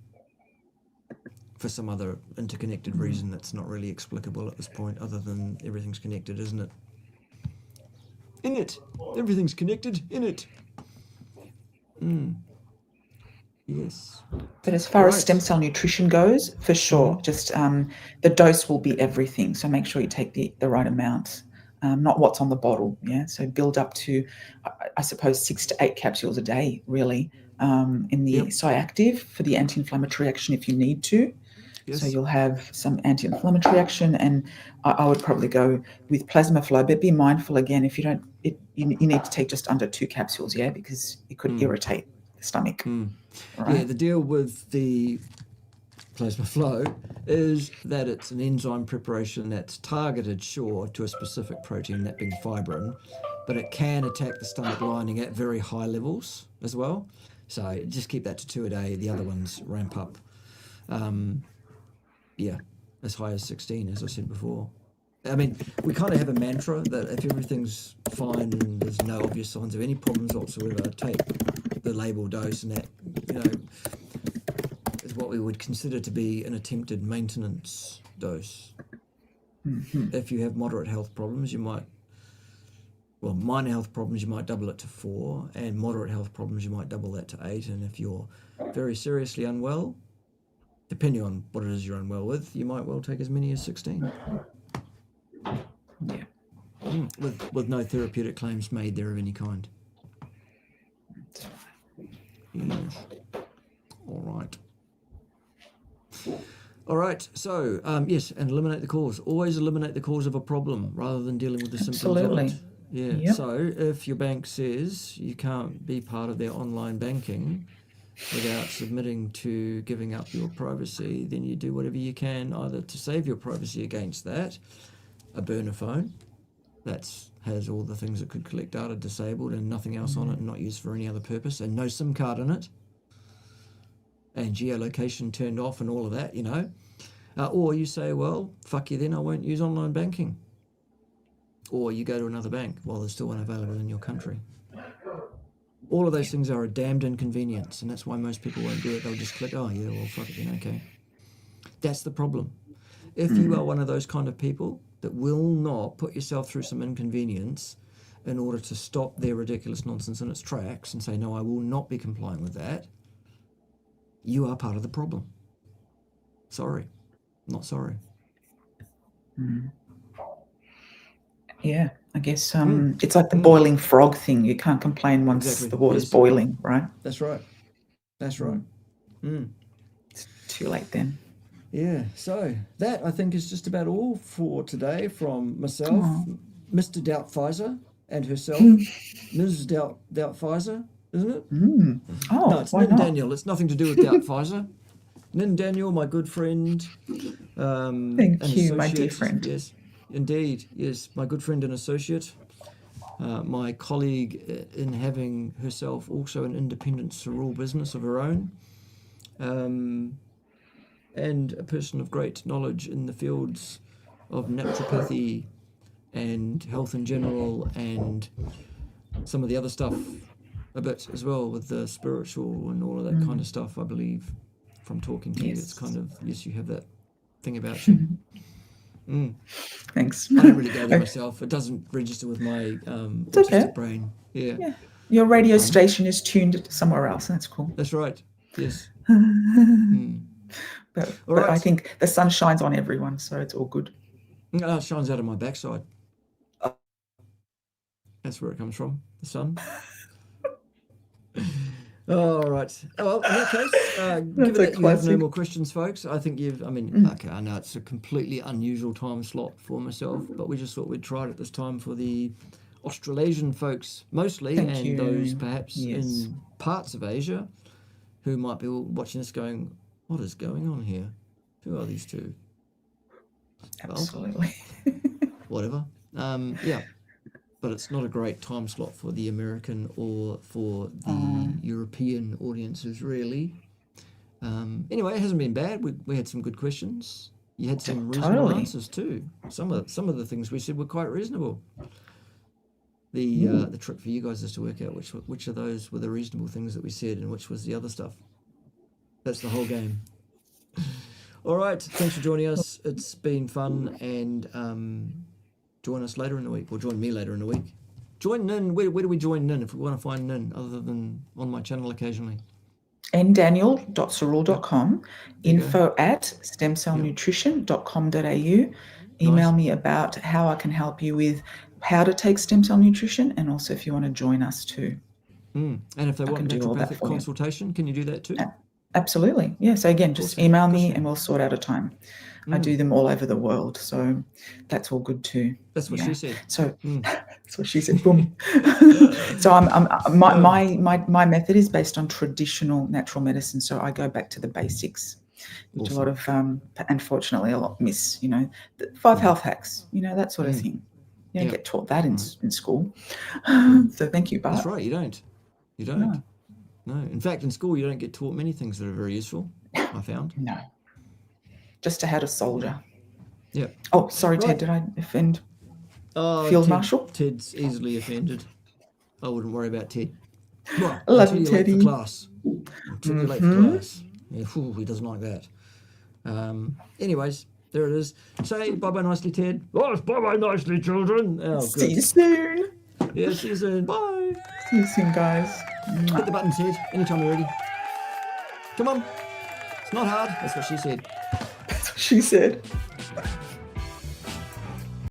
for some other interconnected reason that's not really explicable at this point, other than everything's connected, isn't it? In it. Everything's connected in it. Yes. But as far as stem cell nutrition goes, for sure, just the dose will be everything. So make sure you take the right amount, not what's on the bottle. Yeah. So build up to, I suppose, 6 to 8 capsules a day, really, in the Cyactive for the anti-inflammatory action if you need to. Yes. So you'll have some anti-inflammatory action, and I would probably go with plasma flow, but be mindful again, if you don't, you need to take just under 2 capsules, because it could irritate the stomach. Right? Yeah, the deal with the plasma flow, is that it's an enzyme preparation that's targeted, sure, to a specific protein, that being fibrin, but it can attack the stomach lining at very high levels as well. So just keep that to 2 a day. The other ones ramp up, as high as 16, as I said before. I mean, we kind of have a mantra that if everything's fine and there's no obvious signs of any problems whatsoever, take the label dose, and that, is what we would consider to be an attempted maintenance dose. If you have moderate health problems, minor health problems, you might double it to 4, and moderate health problems, you might double that to 8. And if you're very seriously unwell, depending on what it is you're unwell with, you might well take as many as 16. Yeah. With no therapeutic claims made there of any kind. Yes. All right. So, yes, and eliminate the cause. Always eliminate the cause of a problem rather than dealing with the symptoms of it. Yeah. Yep. So if your bank says you can't be part of their online banking without submitting to giving up your privacy, then you do whatever you can either to save your privacy against that. A burner phone that has all the things that could collect data disabled and nothing else on it and not used for any other purpose, and no SIM card in it, and geolocation turned off and all of that, or you say, well, fuck you then, I won't use online banking. Or you go to another bank while there's still one available in your country. All of those things are a damned inconvenience, and that's why most people won't do it. They'll just click, oh yeah, well, fuck it then, okay. That's the problem. If you are one of those kind of people that will not put yourself through some inconvenience in order to stop their ridiculous nonsense in its tracks and say, no, I will not be compliant with that, you are part of the problem. Sorry. Not sorry. Yeah, I guess it's like the boiling frog thing. You can't complain once the water's boiling, right? That's right. It's too late then. Yeah, so that I think is just about all for today from myself, Mr. Doubtpfizer, and herself, Ms. Doubtpfizer, isn't it? Oh, no, it's Nin Daniel. It's nothing to do with Doubtpfizer. Nin Daniel, my good friend. Thank you, my dear friend. Yes, indeed. Yes, my good friend and associate. My colleague in having herself also an independent cerebral business of her own. And a person of great knowledge in the fields of naturopathy and health in general, and some of the other stuff a bit as well with the spiritual and all of that kind of stuff, I believe, from talking to you. It's kind of, yes, you have that thing about you. Thanks. I don't really go there myself. It doesn't register with my autistic brain. Yeah. Your radio station is tuned somewhere else. That's cool. That's right. Yes. But I think the sun shines on everyone, so it's all good. It shines out of my backside. That's where it comes from, the sun. All right. Well, in that case, given that you have no more questions, folks, I think okay, I know it's a completely unusual time slot for myself, but we just thought we'd try it at this time for the Australasian folks mostly, those perhaps in parts of Asia who might be watching this going, what is going on here? Who are these two? Absolutely. Whatever. But it's not a great time slot for the American or for the European audiences, really. Anyway, it hasn't been bad. We had some good questions. You had some reasonable answers too. Some of the things we said were quite reasonable. The trick for you guys is to work out which of those were the reasonable things that we said and which was the other stuff. That's the whole game. All right, thanks for joining us. It's been fun, and join us later in the week, or join me later in the week. Join Nin. Where do we join Nin if we want to find Nin, other than on my channel occasionally? ndaniel.cerule.com, info@stemcellnutrition.com.au. Email me about how I can help you with how to take stem cell nutrition, and also if you want to join us too. And if they want naturopathic consultation, can you do that too? Absolutely. Yeah. So again, just email me and we'll sort out a time. I do them all over the world, so that's all good too. That's what she said. So that's what she said. Boom. So my method is based on traditional natural medicine. So I go back to the basics. which a Awesome. lot of, unfortunately, a lot miss. The 5 health hacks, that sort of thing. You don't get taught that in school. So thank you, Bart. That's right. You don't. You don't. No. In fact, in school, you don't get taught many things that are very useful, I found. No. Just how to soldier. Yeah. Oh, sorry, Ted, Right. did I offend Oh, Field Marshal? Ted's easily offended. I wouldn't worry about Ted. Right. I love until you, you're late Teddy. for class. Until you're late for class. Yeah, he doesn't like that. Anyways, there it is. Say bye-bye nicely, Ted. Oh, bye-bye nicely, children. Oh, See you good. soon. Yeah, see you soon. Bye. See you soon, guys. Hit the button, Ted. Anytime you're ready. Come on. It's not hard. That's what she said. She said.